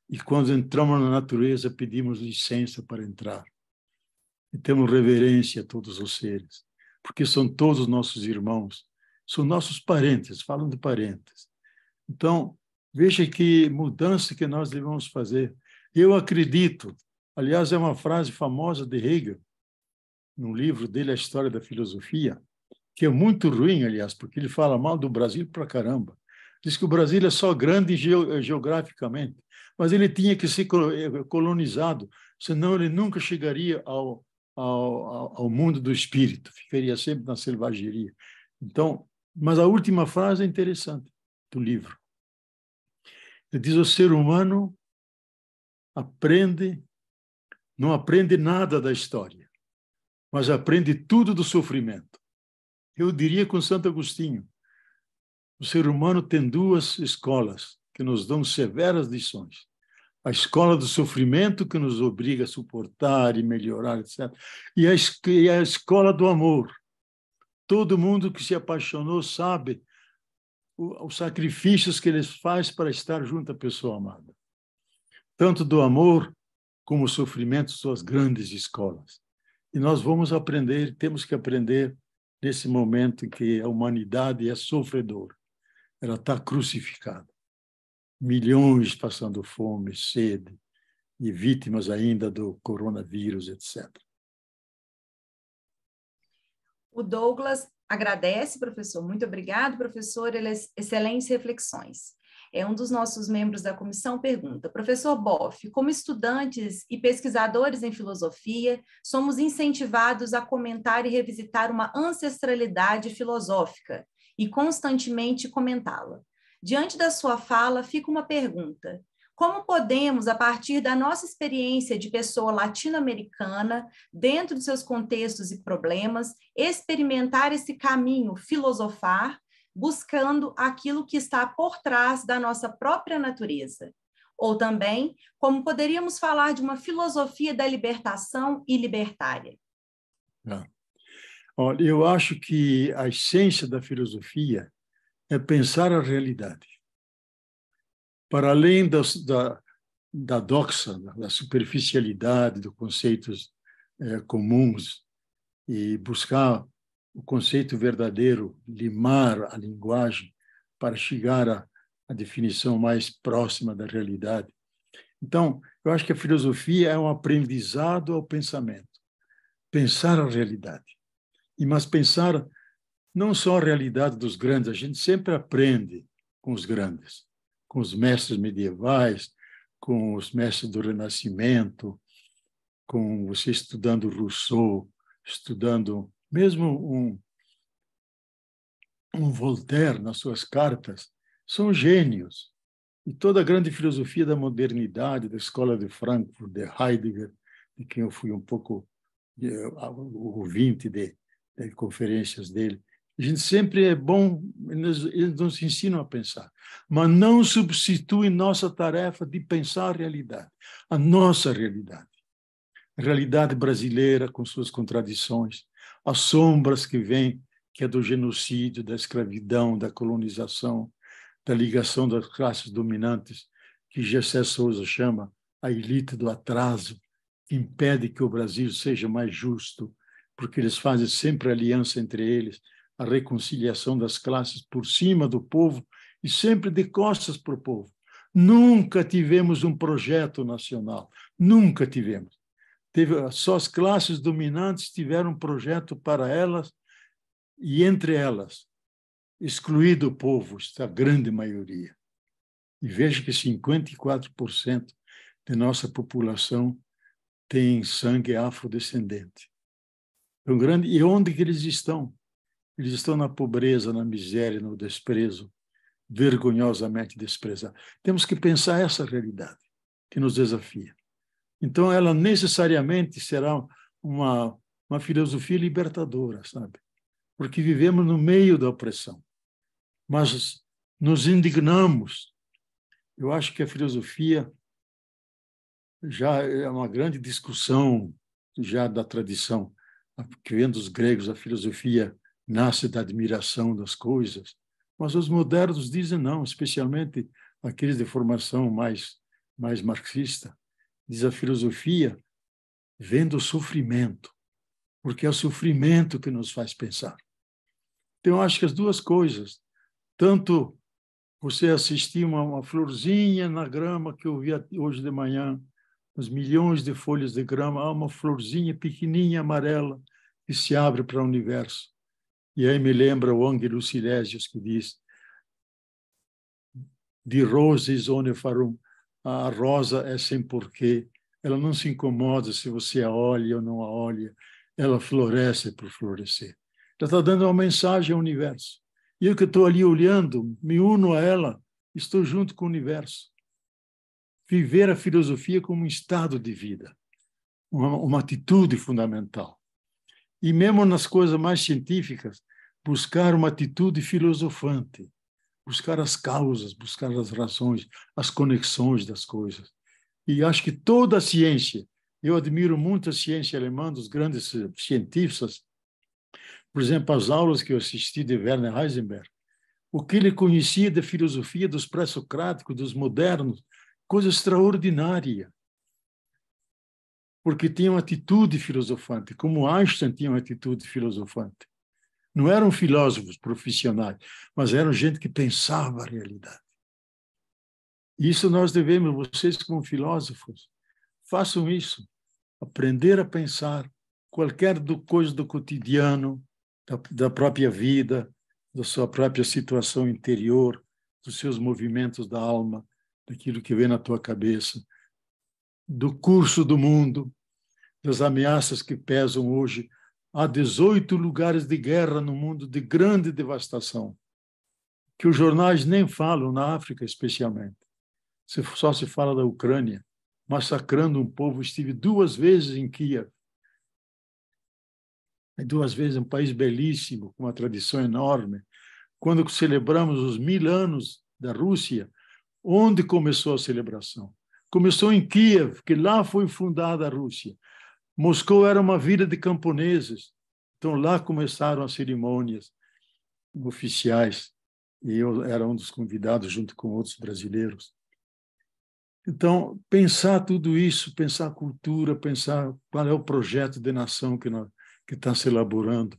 E quando entramos na natureza, pedimos licença para entrar. E temos reverência a todos os seres, porque são todos nossos irmãos, são nossos parentes, falam de parentes. Então, veja que mudança que nós devemos fazer. Eu acredito, aliás, é uma frase famosa de Hegel, no livro dele, A História da Filosofia, que é muito ruim, aliás, porque ele fala mal do Brasil pra caramba. Diz que o Brasil é só grande geograficamente, mas ele tinha que ser colonizado, senão ele nunca chegaria ao mundo do espírito, ficaria sempre na selvageria. Então, mas a última frase é interessante do livro. Ele diz, o ser humano não aprende nada da história, mas aprende tudo do sofrimento. Eu diria com Santo Agostinho, o ser humano tem duas escolas que nos dão severas lições. A escola do sofrimento, que nos obriga a suportar e melhorar, etc. E a escola do amor. Todo mundo que se apaixonou sabe os sacrifícios que ele faz para estar junto à pessoa amada. Tanto do amor como o sofrimento, suas grandes escolas. E nós vamos aprender, temos que aprender nesse momento em que a humanidade é sofredora. Ela está crucificada. Milhões passando fome, sede, e vítimas ainda do coronavírus, etc. O Douglas agradece, professor. Muito obrigado, professor. Excelentes reflexões. Um dos nossos membros da comissão pergunta: professor Boff, como estudantes e pesquisadores em filosofia, somos incentivados a comentar e revisitar uma ancestralidade filosófica e constantemente comentá-la. Diante da sua fala, fica uma pergunta: como podemos, a partir da nossa experiência de pessoa latino-americana, dentro de seus contextos e problemas, experimentar esse caminho, filosofar, buscando aquilo que está por trás da nossa própria natureza? Ou também, como poderíamos falar de uma filosofia da libertação e libertária? Olha, eu acho que a essência da filosofia é pensar a realidade. Para além da doxa, da superficialidade, dos conceitos comuns, e buscar o conceito verdadeiro, limar a linguagem para chegar à definição mais próxima da realidade. Então, eu acho que a filosofia é um aprendizado ao pensamento. Pensar a realidade. Mas pensar não só a realidade dos grandes, a gente sempre aprende com os grandes, com os mestres medievais, com os mestres do Renascimento, com você estudando Rousseau, estudando mesmo um Voltaire nas suas cartas, são gênios. E toda a grande filosofia da modernidade, da escola de Frankfurt, de Heidegger, de quem eu fui um pouco ouvinte de conferências dele, a gente sempre é bom, eles nos ensinam a pensar, mas não substitui nossa tarefa de pensar a realidade, a nossa realidade. A realidade brasileira, com suas contradições, as sombras que vêm, que é do genocídio, da escravidão, da colonização, da ligação das classes dominantes, que Gessé Souza chama a elite do atraso, que impede que o Brasil seja mais justo, porque eles fazem sempre aliança entre eles, a reconciliação das classes por cima do povo e sempre de costas para o povo. Nunca tivemos um projeto nacional, nunca tivemos. Só as classes dominantes tiveram um projeto para elas e, entre elas, excluído o povo, esta grande maioria. E veja que 54% de nossa população tem sangue afrodescendente. Então, grande. E onde que eles estão? Eles estão na pobreza, na miséria, no desprezo, vergonhosamente desprezados. Temos que pensar essa realidade que nos desafia. Então, ela necessariamente será uma filosofia libertadora, sabe? Porque vivemos no meio da opressão. Mas nos indignamos. Eu acho que a filosofia já é uma grande discussão já da tradição. Que vem dos gregos, a filosofia nasce da admiração das coisas, mas os modernos dizem não, especialmente aqueles de formação mais marxista, diz a filosofia vem do sofrimento, porque é o sofrimento que nos faz pensar. Então, eu acho que as duas coisas, tanto você assistir uma florzinha na grama que eu vi hoje de manhã, os milhões de folhas de grama, há uma florzinha pequenininha, amarela, que se abre para o universo. E aí me lembra o Ângelus Silesius, que diz de roses onde farum, a rosa é sem porquê, ela não se incomoda se você a olha ou não a olha, ela floresce por florescer. Ela está dando uma mensagem ao universo. E eu que estou ali olhando, me uno a ela, estou junto com o universo. Viver a filosofia como um estado de vida, uma atitude fundamental. E mesmo nas coisas mais científicas, buscar uma atitude filosofante, buscar as causas, buscar as razões, as conexões das coisas. E acho que toda a ciência, eu admiro muito a ciência alemã, dos grandes cientistas, por exemplo, as aulas que eu assisti de Werner Heisenberg, o que ele conhecia da filosofia dos pré-socráticos, dos modernos, coisa extraordinária. Porque tinha uma atitude filosofante, como Einstein tinha uma atitude filosofante. Não eram filósofos profissionais, mas eram gente que pensava a realidade. Isso nós devemos, vocês como filósofos, façam isso. Aprender a pensar qualquer coisa do cotidiano, da própria vida, da sua própria situação interior, dos seus movimentos da alma, daquilo que vem na tua cabeça, do curso do mundo, das ameaças que pesam hoje. Há 18 lugares de guerra no mundo de grande devastação, que os jornais nem falam, na África especialmente. Só se fala da Ucrânia, massacrando um povo. Estive 2 vezes em Kiev. 2 vezes, um país belíssimo, com uma tradição enorme. Quando celebramos os 1000 anos da Rússia, onde começou a celebração? Começou em Kiev, que lá foi fundada a Rússia. Moscou era uma vila de camponeses, então lá começaram as cerimônias oficiais, e eu era um dos convidados junto com outros brasileiros. Então, pensar tudo isso, pensar a cultura, pensar qual é o projeto de nação que está se elaborando,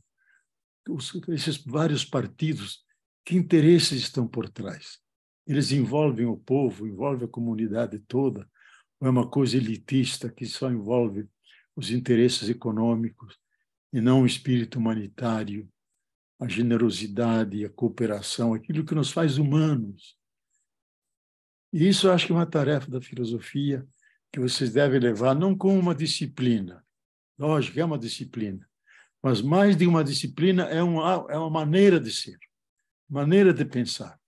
esses vários partidos, que interesses estão por trás? Eles envolvem o povo, envolvem a comunidade toda, ou é uma coisa elitista que só envolve os interesses econômicos e não o espírito humanitário, a generosidade, a cooperação, aquilo que nos faz humanos? E isso eu acho que é uma tarefa da filosofia que vocês devem levar, não como uma disciplina. Lógico, é uma disciplina, mas mais de uma disciplina é uma maneira de ser, maneira de pensar.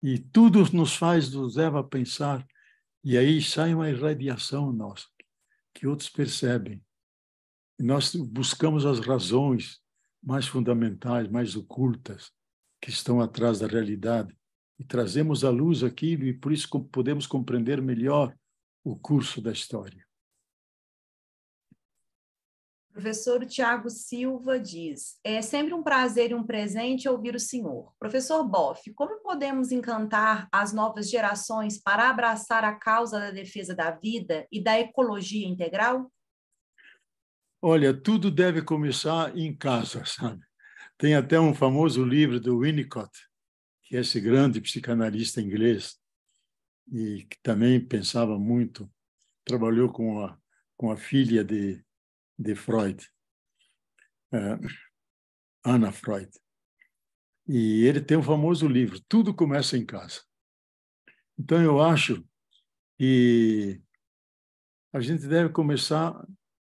E tudo nos leva a pensar, e aí sai uma irradiação nossa, que outros percebem. E nós buscamos as razões mais fundamentais, mais ocultas, que estão atrás da realidade, e trazemos à luz aquilo, e por isso podemos compreender melhor o curso da história. Professor Tiago Silva diz: é sempre um prazer e um presente ouvir o senhor. Professor Boff, como podemos encantar as novas gerações para abraçar a causa da defesa da vida e da ecologia integral? Olha, tudo deve começar em casa, sabe? Tem até um famoso livro do Winnicott, que é esse grande psicanalista inglês, e que também pensava muito, trabalhou com a filha de Freud, Anna Freud. E ele tem um famoso livro, Tudo Começa em Casa. Então, eu acho que a gente deve começar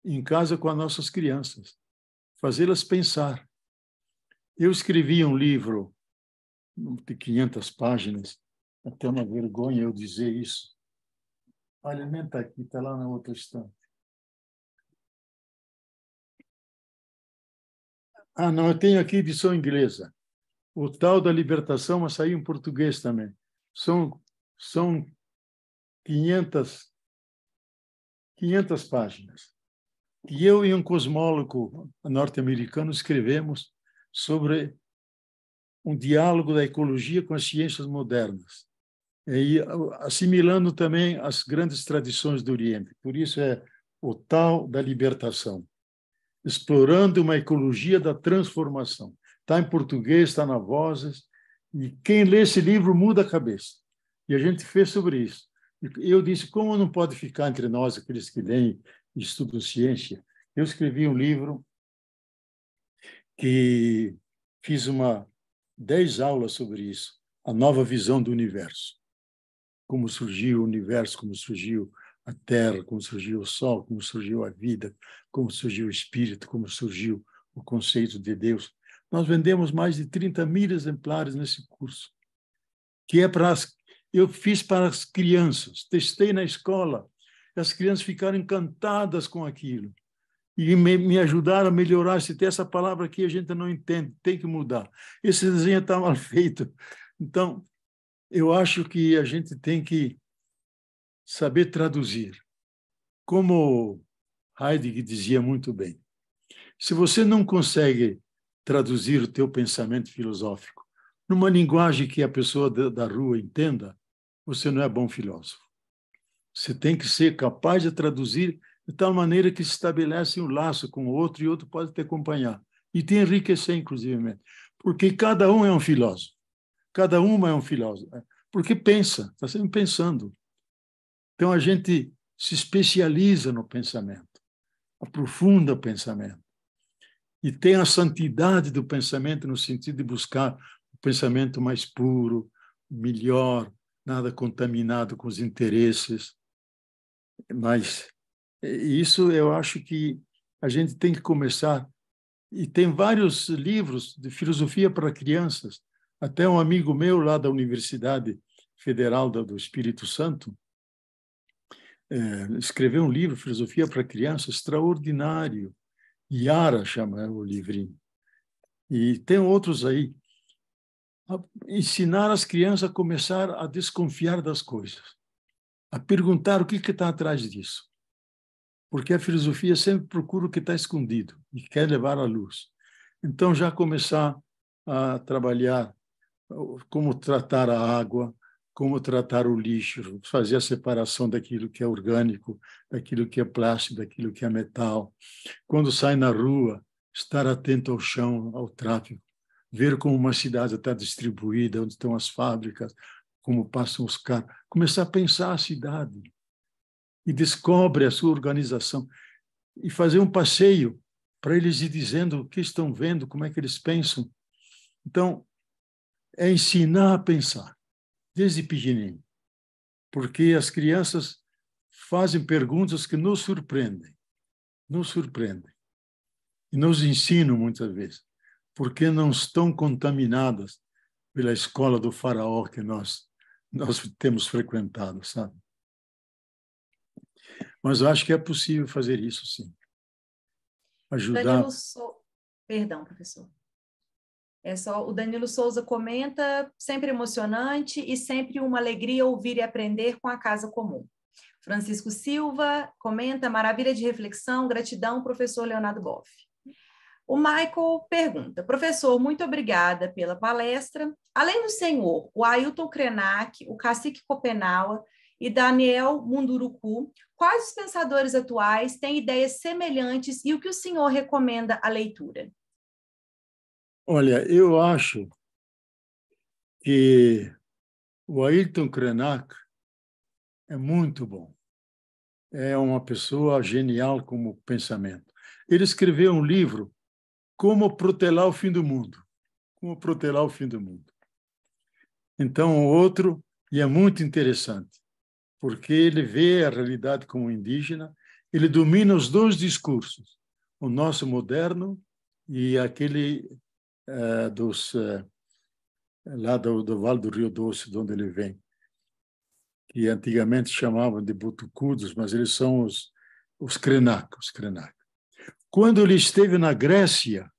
em casa com as nossas crianças, fazê-las pensar. Eu escrevi um livro de 500 páginas, até uma vergonha eu dizer isso. Olha, nem está aqui, está lá na outra estante. Ah, não, eu tenho aqui edição inglesa. O Tal da Libertação, mas saiu em português também. São 500 páginas. E eu e um cosmólogo norte-americano escrevemos sobre um diálogo da ecologia com as ciências modernas, e assimilando também as grandes tradições do Oriente. Por isso é O Tal da Libertação, explorando uma ecologia da transformação. Está em português, está na Vozes, e quem lê esse livro muda a cabeça. E a gente fez sobre isso. Eu disse, como não pode ficar entre nós, aqueles que leem e estudam ciência? Eu escrevi um livro que fiz 10 aulas sobre isso, a nova visão do universo. Como surgiu o universo, como surgiu a Terra, como surgiu o Sol, como surgiu a vida, como surgiu o Espírito, como surgiu o conceito de Deus. Nós vendemos mais de 30.000 exemplares nesse curso, que é eu fiz para as crianças, testei na escola, as crianças ficaram encantadas com aquilo e me ajudaram a melhorar. Se tem essa palavra aqui, a gente não entende, tem que mudar. Esse desenho está mal feito. Então, eu acho que a gente tem que saber traduzir. Como Heidegger dizia muito bem, se você não consegue traduzir o teu pensamento filosófico numa linguagem que a pessoa da rua entenda, você não é bom filósofo. Você tem que ser capaz de traduzir de tal maneira que se estabelece um laço com o outro e o outro pode te acompanhar. E te enriquecer, inclusive. Porque cada um é um filósofo. Cada uma é um filósofo. Porque pensa, está sempre pensando. Então, a gente se especializa no pensamento, aprofunda o pensamento. E tem a santidade do pensamento no sentido de buscar o pensamento mais puro, melhor, nada contaminado com os interesses. Mas isso eu acho que a gente tem que começar. E tem vários livros de filosofia para crianças. Até um amigo meu lá da Universidade Federal do Espírito Santo escreveu um livro, Filosofia para Crianças, extraordinário. Yara chama o livrinho. E tem outros aí. Ensinar as crianças a começar a desconfiar das coisas, a perguntar o que está atrás disso. Porque a filosofia sempre procura o que está escondido e quer levar à luz. Então, já começar a trabalhar como tratar a água, como tratar o lixo, fazer a separação daquilo que é orgânico, daquilo que é plástico, daquilo que é metal. Quando sai na rua, estar atento ao chão, ao tráfego, ver como uma cidade está distribuída, onde estão as fábricas, como passam os carros. Começar a pensar a cidade e descobre a sua organização e fazer um passeio para eles ir dizendo o que estão vendo, como é que eles pensam. Então, é ensinar a pensar, desde pequenininho, porque as crianças fazem perguntas que nos surpreendem, e nos ensinam muitas vezes, porque não estão contaminadas pela escola do faraó que nós temos frequentado, sabe? Mas eu acho que é possível fazer isso, sim. Ajudar. Perdão, professor. O Danilo Souza comenta, sempre emocionante e sempre uma alegria ouvir e aprender com a Casa Comum. Francisco Silva comenta, maravilha de reflexão, gratidão, professor Leonardo Boff. O Michael pergunta, professor, muito obrigada pela palestra. Além do senhor, o Ailton Krenak, o Cacique Copenaua e Daniel Munduruku, quais os pensadores atuais têm ideias semelhantes e o que o senhor recomenda à leitura? Olha, eu acho que o Ailton Krenak é muito bom. É uma pessoa genial como pensamento. Ele escreveu um livro, Como Protelar o Fim do Mundo. Como Protelar o Fim do Mundo. Então, o outro, e é muito interessante, porque ele vê a realidade como indígena, ele domina os dois discursos, o nosso moderno e aquele lá do Vale do Rio Doce, de onde ele vem, que antigamente chamavam de botucudos, mas eles são os Krenak. Quando ele esteve na Grécia,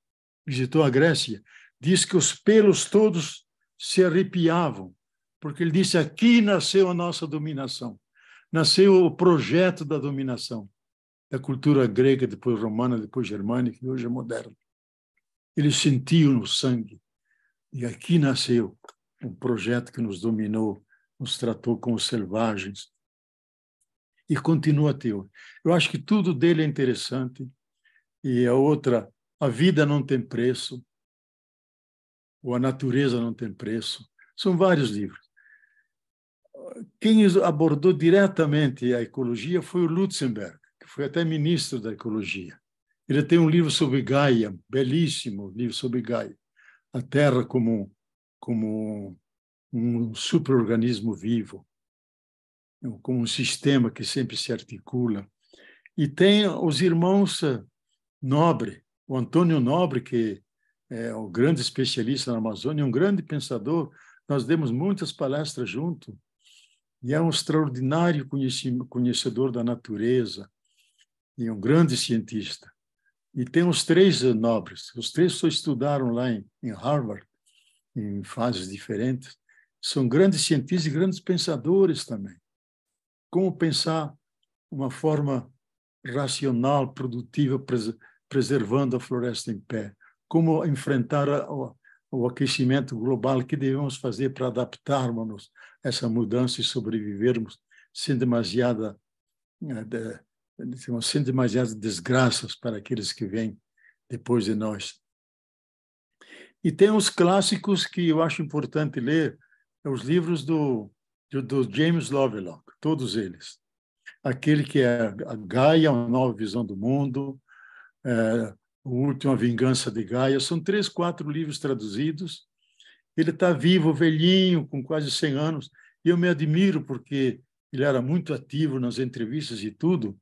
visitou a Grécia, diz que os pelos todos se arrepiavam, porque ele disse, aqui nasceu a nossa dominação, nasceu o projeto da dominação, da cultura grega, depois romana, depois germânica, e hoje é moderna. Ele sentiu no sangue, e aqui nasceu um projeto que nos dominou, nos tratou como selvagens, e continua a ter. Eu acho que tudo dele é interessante, e a outra, a vida não tem preço, ou a natureza não tem preço. São vários livros. Quem abordou diretamente a ecologia foi o Lutzenberg, que foi até ministro da ecologia. Ele tem um livro sobre Gaia, belíssimo livro sobre Gaia, a Terra como um superorganismo vivo, como um sistema que sempre se articula. E tem os irmãos Nobre, o Antônio Nobre, que é um grande especialista na Amazônia, um grande pensador. Nós demos muitas palestras juntos, e é um extraordinário conhecedor da natureza, e um grande cientista. E tem os três nobres, os três só estudaram lá em Harvard, em fases diferentes. São grandes cientistas e grandes pensadores também. Como pensar uma forma racional, produtiva, preservando a floresta em pé. Como enfrentar o aquecimento global, o que devemos fazer para adaptarmos a essa mudança e sobrevivermos sem demasiadas desgraças para aqueles que vêm depois de nós. E tem os clássicos que eu acho importante ler, os livros do James Lovelock, todos eles. Aquele que é a Gaia, uma nova visão do mundo, o Última Vingança de Gaia, são 3, 4 livros traduzidos, Ele está vivo, velhinho, com quase 100 anos, e eu me admiro porque ele era muito ativo nas entrevistas e tudo,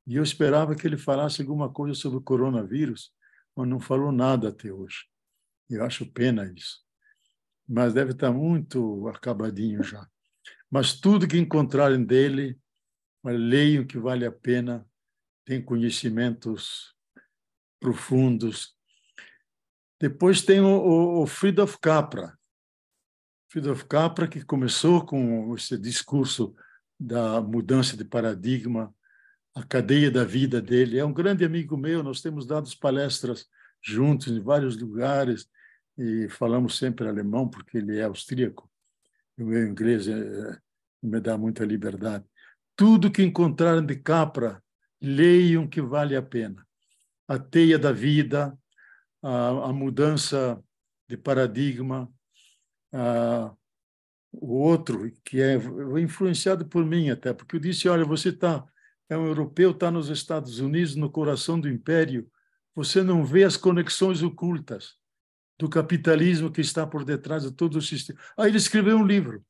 e eu esperava que ele falasse alguma coisa sobre o coronavírus, mas não falou nada até hoje. Eu acho pena isso. Mas deve estar muito acabadinho já. Mas tudo que encontrarem dele, leiam que vale a pena, tem conhecimentos profundos. Depois tem o Fridtjof Capra. Fridtjof Capra, que começou com esse discurso da mudança de paradigma, a cadeia da vida dele. É um grande amigo meu, nós temos dado palestras juntos em vários lugares e falamos sempre alemão, porque ele é austríaco. O meu inglês me dá muita liberdade. Tudo que encontrarem de Capra, leiam que vale a pena. A teia da vida, a mudança de paradigma, o outro, que é influenciado por mim até, porque eu disse, olha, você é um europeu, está nos Estados Unidos, no coração do império, você não vê as conexões ocultas do capitalismo que está por detrás de todo o sistema. Aí ele escreveu um livro,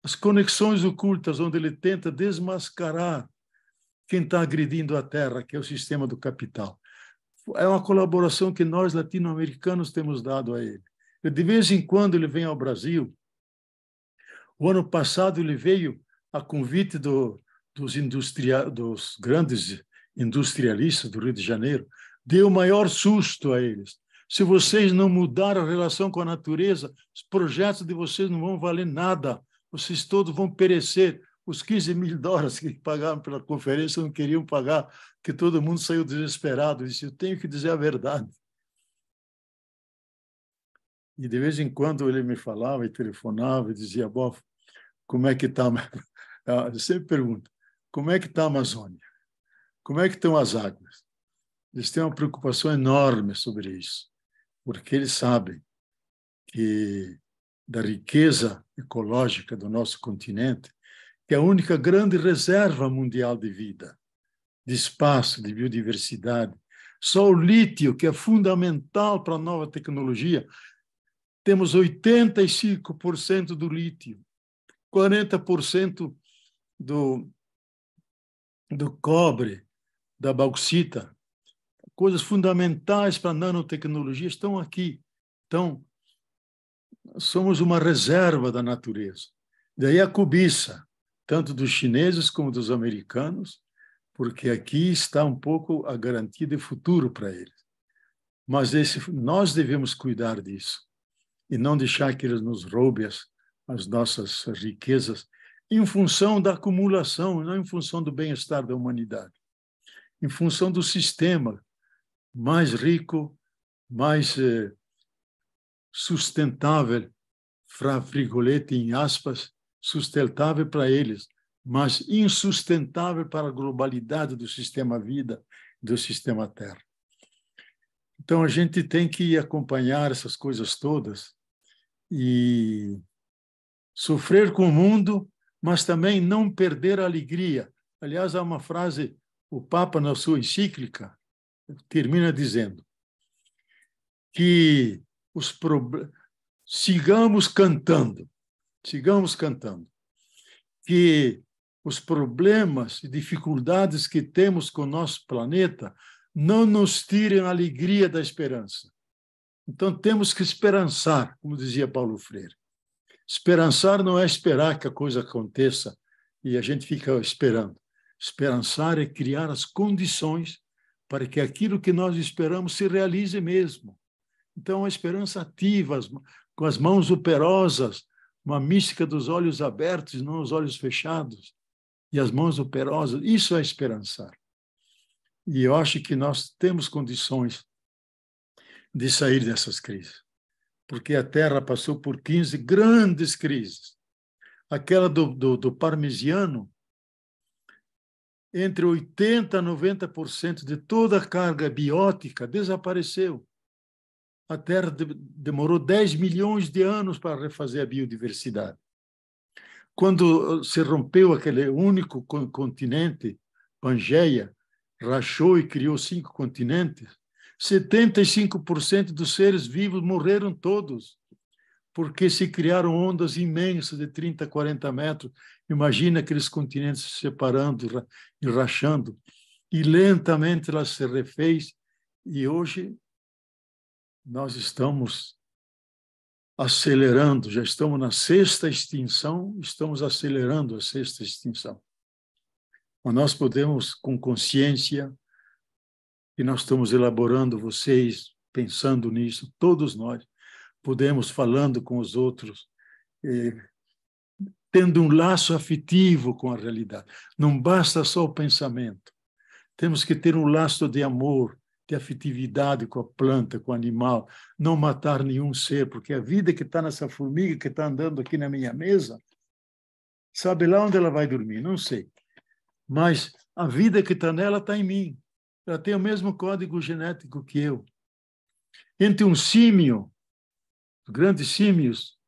As Conexões Ocultas, onde ele tenta desmascarar quem está agredindo a terra, que é o sistema do capital. É uma colaboração que nós, latino-americanos, temos dado a ele. De vez em quando ele vem ao Brasil. O ano passado ele veio a convite dos grandes industrialistas do Rio de Janeiro, deu o maior susto a eles. Se vocês não mudarem a relação com a natureza, os projetos de vocês não vão valer nada, vocês todos vão perecer. Os 15 mil dólares que pagavam pela conferência não queriam pagar, porque todo mundo saiu desesperado. Eu disse, eu tenho que dizer a verdade. E de vez em quando ele me falava e telefonava e dizia, Boff, como é que está? Eu sempre pergunto, como é que está a Amazônia? Como é que estão as águas? Eles têm uma preocupação enorme sobre isso, porque eles sabem que da riqueza ecológica do nosso continente, que é a única grande reserva mundial de vida, de espaço, de biodiversidade. Só o lítio, que é fundamental para a nova tecnologia, temos 85% do lítio, 40% do cobre, da bauxita. Coisas fundamentais para a nanotecnologia estão aqui. Então, somos uma reserva da natureza. Daí a cobiça, tanto dos chineses como dos americanos, porque aqui está um pouco a garantia de futuro para eles. Mas nós devemos cuidar disso e não deixar que eles nos roubem as nossas riquezas em função da acumulação, não em função do bem-estar da humanidade, em função do sistema mais rico, mais sustentável, frigolete em aspas, sustentável para eles, mas insustentável para a globalidade do sistema vida, do sistema Terra. Então, a gente tem que acompanhar essas coisas todas e sofrer com o mundo, mas também não perder a alegria. Aliás, há uma frase, o Papa, na sua encíclica, termina dizendo que sigamos cantando, que os problemas e dificuldades que temos com o nosso planeta não nos tirem a alegria da esperança. Então, temos que esperançar, como dizia Paulo Freire. Esperançar não é esperar que a coisa aconteça e a gente fica esperando. Esperançar é criar as condições para que aquilo que nós esperamos se realize mesmo. Então, a esperança ativa, com as mãos operosas, uma mística dos olhos abertos, não os olhos fechados, e as mãos operosas, isso é esperançar. E eu acho que nós temos condições de sair dessas crises, porque a Terra passou por 15 grandes crises. Aquela do Parmesiano, entre 80% a 90% de toda a carga biótica desapareceu. A Terra demorou 10 milhões de anos para refazer a biodiversidade. Quando se rompeu aquele único continente, Pangeia, rachou e criou 5 continentes, 75% dos seres vivos morreram todos. porque se criaram ondas imensas de 30, 40 metros. Imagina aqueles continentes se separando e rachando. E lentamente ela se refez. E hoje nós estamos acelerando, já estamos na sexta extinção, estamos acelerando a sexta extinção. Mas nós podemos, com consciência, e nós estamos elaborando, vocês pensando nisso, todos nós, podemos, falando com os outros, tendo um laço afetivo com a realidade. Não basta só o pensamento. Temos que ter um laço de amor, de afetividade com a planta, com o animal, não matar nenhum ser, porque a vida que está nessa formiga que está andando aqui na minha mesa, sabe lá onde ela vai dormir? Não sei. Mas a vida que está nela está em mim. Ela tem o mesmo código genético que eu. Entre um símio, os grandes símios,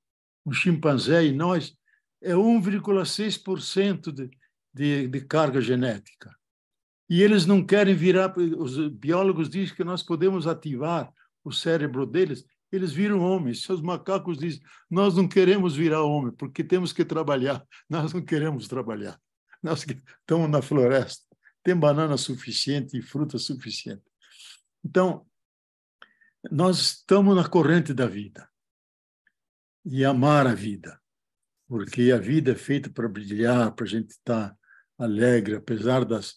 um chimpanzé e nós, é 1,6% de carga genética. E eles não querem virar, os biólogos dizem que nós podemos ativar o cérebro deles, eles viram homens. Seus macacos dizem, nós não queremos virar homem, porque temos que trabalhar. Nós não queremos trabalhar. Nós estamos na floresta, tem banana suficiente e fruta suficiente. Então, nós estamos na corrente da vida. E amar a vida. Porque a vida é feita para brilhar, para a gente estar alegre, apesar das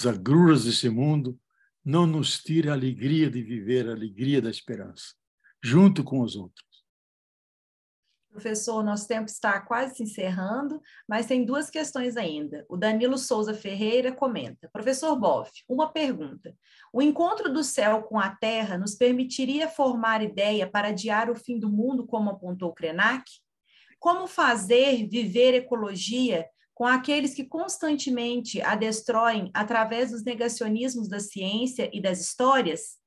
agruras desse mundo, não nos tira a alegria de viver, a alegria da esperança, junto com os outros. Professor, nosso tempo está quase se encerrando, mas tem duas questões ainda. O Danilo Souza Ferreira comenta: Professor Boff, uma pergunta. O encontro do céu com a Terra nos permitiria formar ideia para adiar o fim do mundo, como apontou Krenak? Como fazer viver ecologia com aqueles que constantemente a destroem através dos negacionismos da ciência e das histórias?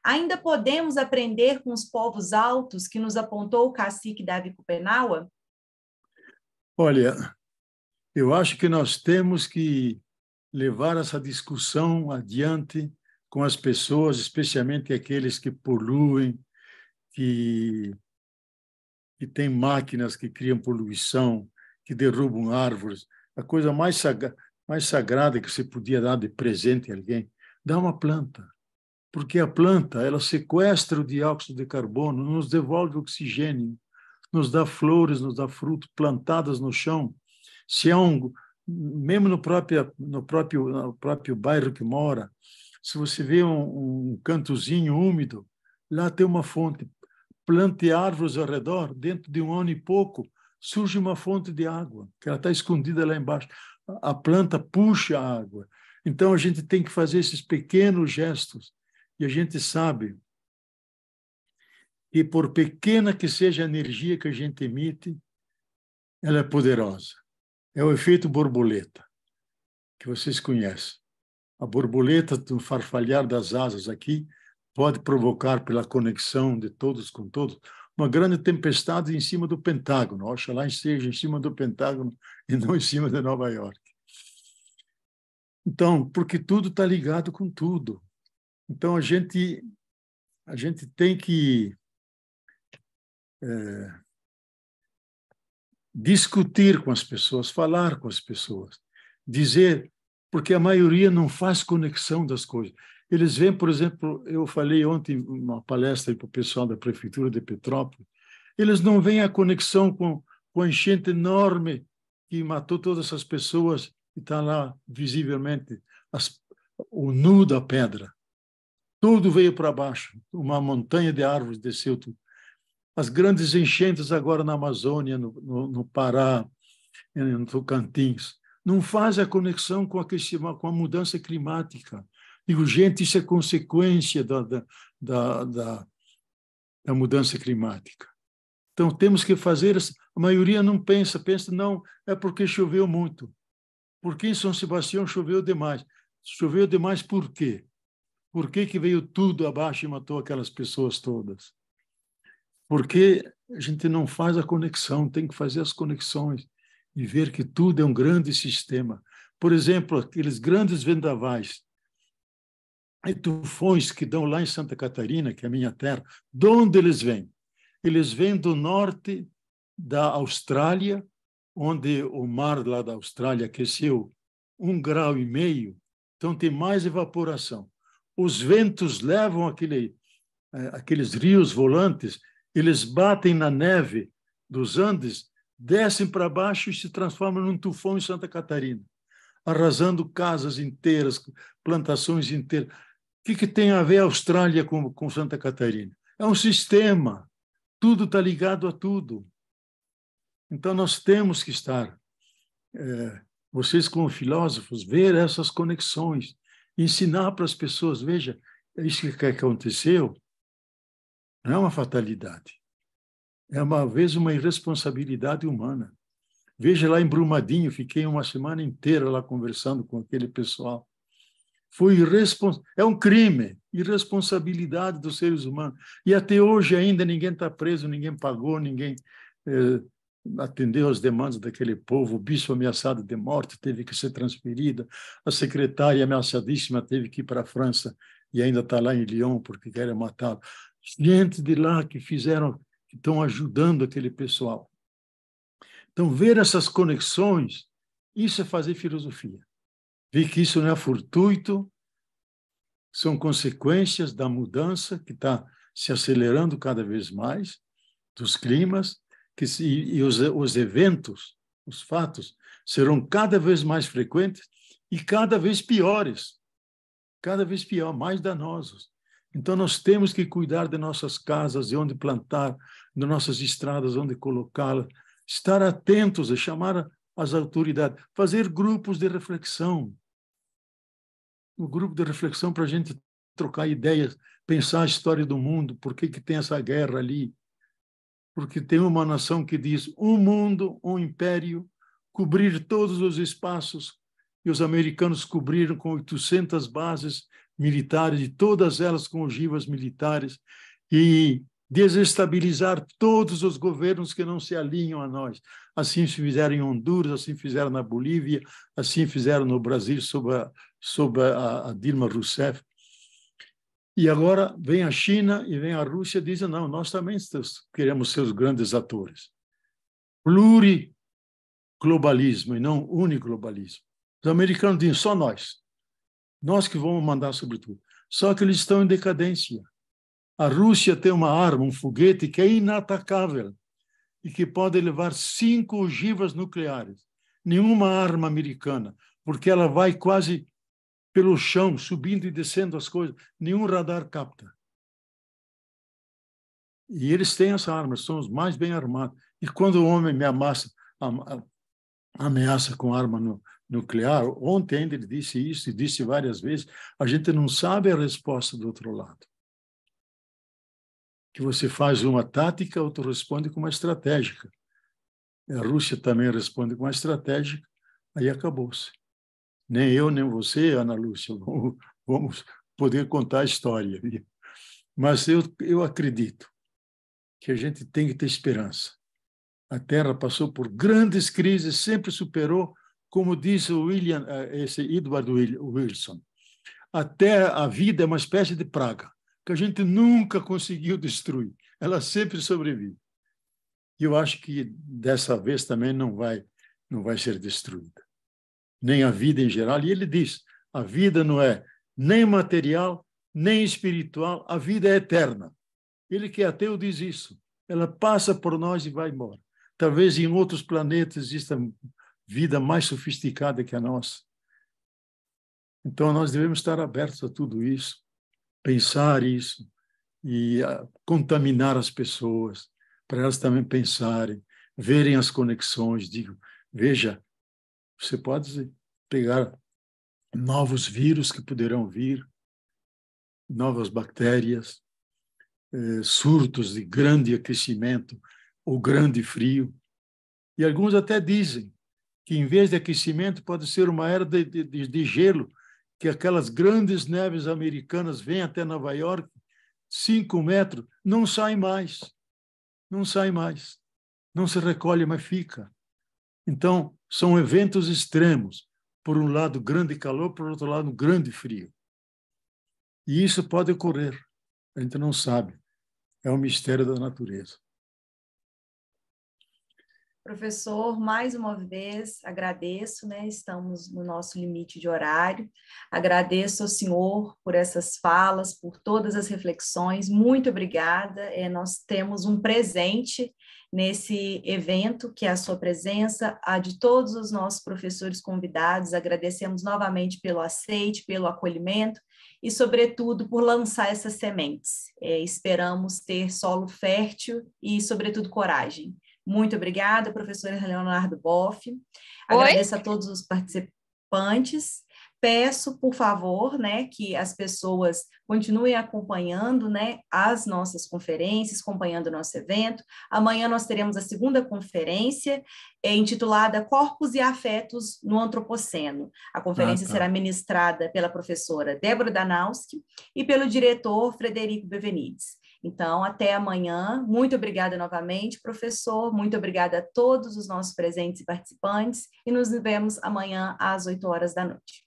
Ainda podemos aprender com os povos altos que nos apontou o cacique Davi Kupenawa? Olha, eu acho que nós temos que levar essa discussão adiante com as pessoas, especialmente aqueles que poluem, que têm máquinas que criam poluição, que derrubam árvores. A coisa mais sagrada que você podia dar de presente a alguém, dá uma planta. Porque a planta, ela sequestra o dióxido de carbono, nos devolve oxigênio, nos dá flores, nos dá frutos plantadas no chão. Se há mesmo no próprio bairro que mora, se você vê um cantozinho úmido, lá tem uma fonte. Plante árvores ao redor, dentro de um ano e pouco, surge uma fonte de água, que ela está escondida lá embaixo. A planta puxa a água. Então, a gente tem que fazer esses pequenos gestos. E a gente sabe que, por pequena que seja a energia que a gente emite, ela é poderosa. É o efeito borboleta, que vocês conhecem. A borboleta, do farfalhar das asas aqui, pode provocar, pela conexão de todos com todos, uma grande tempestade em cima do Pentágono. Oxalá esteja em cima do Pentágono e não em cima de Nova York. Então, porque tudo está ligado com tudo. Então, a gente tem que discutir com as pessoas, falar com as pessoas, dizer, porque a maioria não faz conexão das coisas. Eles veem, por exemplo, eu falei ontem uma palestra para o pessoal da Prefeitura de Petrópolis, eles não veem a conexão com a enchente enorme que matou todas essas pessoas e está lá, visivelmente, o nu da pedra. Tudo veio para baixo, uma montanha de árvores desceu tudo. As grandes enchentes agora na Amazônia, no Pará, no Tocantins, não faz a conexão com a mudança climática. Digo, gente, isso é consequência da mudança climática. Então, temos que fazer... A maioria não pensa, não, é porque choveu muito. Porque em São Sebastião choveu demais. Choveu demais por quê? Por que veio tudo abaixo e matou aquelas pessoas todas? Porque a gente não faz a conexão, tem que fazer as conexões e ver que tudo é um grande sistema. Por exemplo, aqueles grandes vendavais e tufões que dão lá em Santa Catarina, que é a minha terra, de onde eles vêm? Eles vêm do norte da Austrália, onde o mar lá da Austrália aqueceu 1,5 grau, então tem mais evaporação. Os ventos levam aqueles rios volantes, eles batem na neve dos Andes, descem para baixo e se transformam num tufão em Santa Catarina, arrasando casas inteiras, plantações inteiras. O que tem a ver a Austrália com Santa Catarina? É um sistema, tudo está ligado a tudo. Então, nós temos que estar, vocês como filósofos, ver essas conexões, ensinar para as pessoas, veja, isso que aconteceu não é uma fatalidade, é uma vez uma irresponsabilidade humana. Veja lá em Brumadinho, fiquei uma semana inteira lá conversando com aquele pessoal. É um crime, irresponsabilidade dos seres humanos. E até hoje ainda ninguém está preso, ninguém pagou, ninguém atendeu às demandas daquele povo. O bispo ameaçado de morte teve que ser transferido, a secretária ameaçadíssima teve que ir para a França e ainda está lá em Lyon porque querem matá-lo. Gente de lá que estão ajudando aquele pessoal. Então, ver essas conexões, isso é fazer filosofia. Ver que isso não é fortuito, são consequências da mudança que está se acelerando cada vez mais, dos climas, e os eventos, os fatos, serão cada vez mais frequentes e cada vez piores, cada vez pior, mais danosos. Então, nós temos que cuidar de nossas casas, de onde plantar, de nossas estradas, onde colocá-las, estar atentos a chamar as autoridades, fazer grupos de reflexão. Um grupo de reflexão para a gente trocar ideias, pensar a história do mundo, por que tem essa guerra ali. Porque tem uma nação que diz um mundo, um império, cobrir todos os espaços, e os americanos cobriram com 800 bases militares, e todas elas com ogivas militares, e desestabilizar todos os governos que não se alinham a nós. Assim fizeram em Honduras, assim fizeram na Bolívia, assim fizeram no Brasil sob a Dilma Rousseff. E agora vem a China e vem a Rússia e dizem, não, nós também queremos ser os grandes atores. Pluriglobalismo e não uniglobalismo. Os americanos dizem, só nós que vamos mandar sobre tudo. Só que eles estão em decadência. A Rússia tem uma arma, um foguete que é inatacável e que pode levar 5 ogivas nucleares. Nenhuma arma americana, porque ela vai quase pelo chão, subindo e descendo as coisas. Nenhum radar capta. E eles têm essa arma, são os mais bem armados. E quando o homem me ameaça com arma nuclear, ontem ainda ele disse isso e disse várias vezes, a gente não sabe a resposta do outro lado. Que você faz uma tática, outro responde com uma estratégica. A Rússia também responde com uma estratégica, aí acabou-se. Nem eu, nem você, Ana Lúcia, vamos poder contar a história. Mas eu acredito que a gente tem que ter esperança. A Terra passou por grandes crises, sempre superou, como disse o Edward Wilson, a vida é uma espécie de praga, que a gente nunca conseguiu destruir. Ela sempre sobrevive. E eu acho que dessa vez também não vai ser destruída. Nem a vida em geral. E ele diz, a vida não é nem material, nem espiritual, a vida é eterna. Ele que é ateu diz isso. Ela passa por nós e vai embora. Talvez em outros planetas exista vida mais sofisticada que a nossa. Então, nós devemos estar abertos a tudo isso, pensar isso e contaminar as pessoas, para elas também pensarem, verem as conexões. Digo, veja, você pode pegar novos vírus que poderão vir, novas bactérias, surtos de grande aquecimento ou grande frio. E alguns até dizem que, em vez de aquecimento, pode ser uma era de gelo, que aquelas grandes neves americanas vêm até Nova York, 5 metros, não sai mais. Não sai mais. Não se recolhe, mas fica. Então, são eventos extremos. Por um lado, grande calor, por outro lado, grande frio. E isso pode ocorrer. A gente não sabe. É um mistério da natureza. Professor, mais uma vez agradeço, né? Estamos no nosso limite de horário. Agradeço ao senhor por essas falas, por todas as reflexões. Muito obrigada. Nós temos um presente nesse evento, que é a sua presença, a de todos os nossos professores convidados. Agradecemos novamente pelo aceite, pelo acolhimento e, sobretudo, por lançar essas sementes. Esperamos ter solo fértil e, sobretudo, coragem. Muito obrigada, professora Leonardo Boff. Agradeço a todos os participantes. Peço, por favor, né, que as pessoas continuem acompanhando, né, as nossas conferências, acompanhando o nosso evento. Amanhã nós teremos a segunda conferência, intitulada Corpos e Afetos no Antropoceno. A conferência será ministrada pela professora Débora Danowski e pelo diretor Frederico Bevenides. Então, até amanhã. Muito obrigada novamente, professor. Muito obrigada a todos os nossos presentes e participantes. E nos vemos amanhã às 8 horas da noite.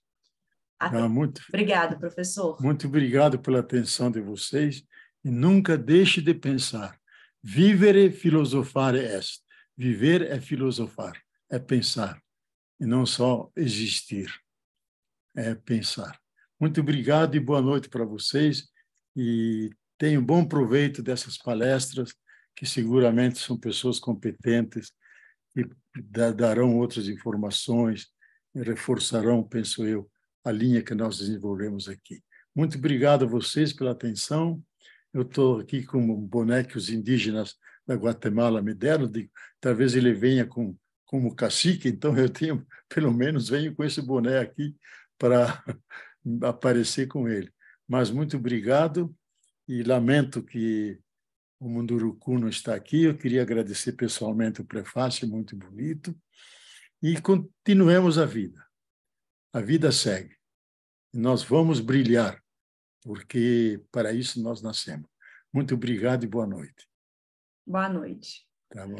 Obrigado, professor. Muito obrigado pela atenção de vocês. E nunca deixe de pensar. Vivere filosofare est. Viver é filosofar, é pensar. E não só existir, é pensar. Muito obrigado e boa noite para vocês. E tenham bom proveito dessas palestras, que seguramente são pessoas competentes e darão outras informações e reforçarão, penso eu, a linha que nós desenvolvemos aqui. Muito obrigado a vocês pela atenção. Eu estou aqui com bonecos indígenas da Guatemala me deram, talvez ele venha como cacique, então eu tenho, pelo menos, venho com esse boné aqui para aparecer com ele. Mas muito obrigado. E lamento que o Munduruku não está aqui. Eu queria agradecer pessoalmente o prefácio, muito bonito. E continuemos a vida. A vida segue. E nós vamos brilhar, porque para isso nós nascemos. Muito obrigado e boa noite. Boa noite. Tá bom.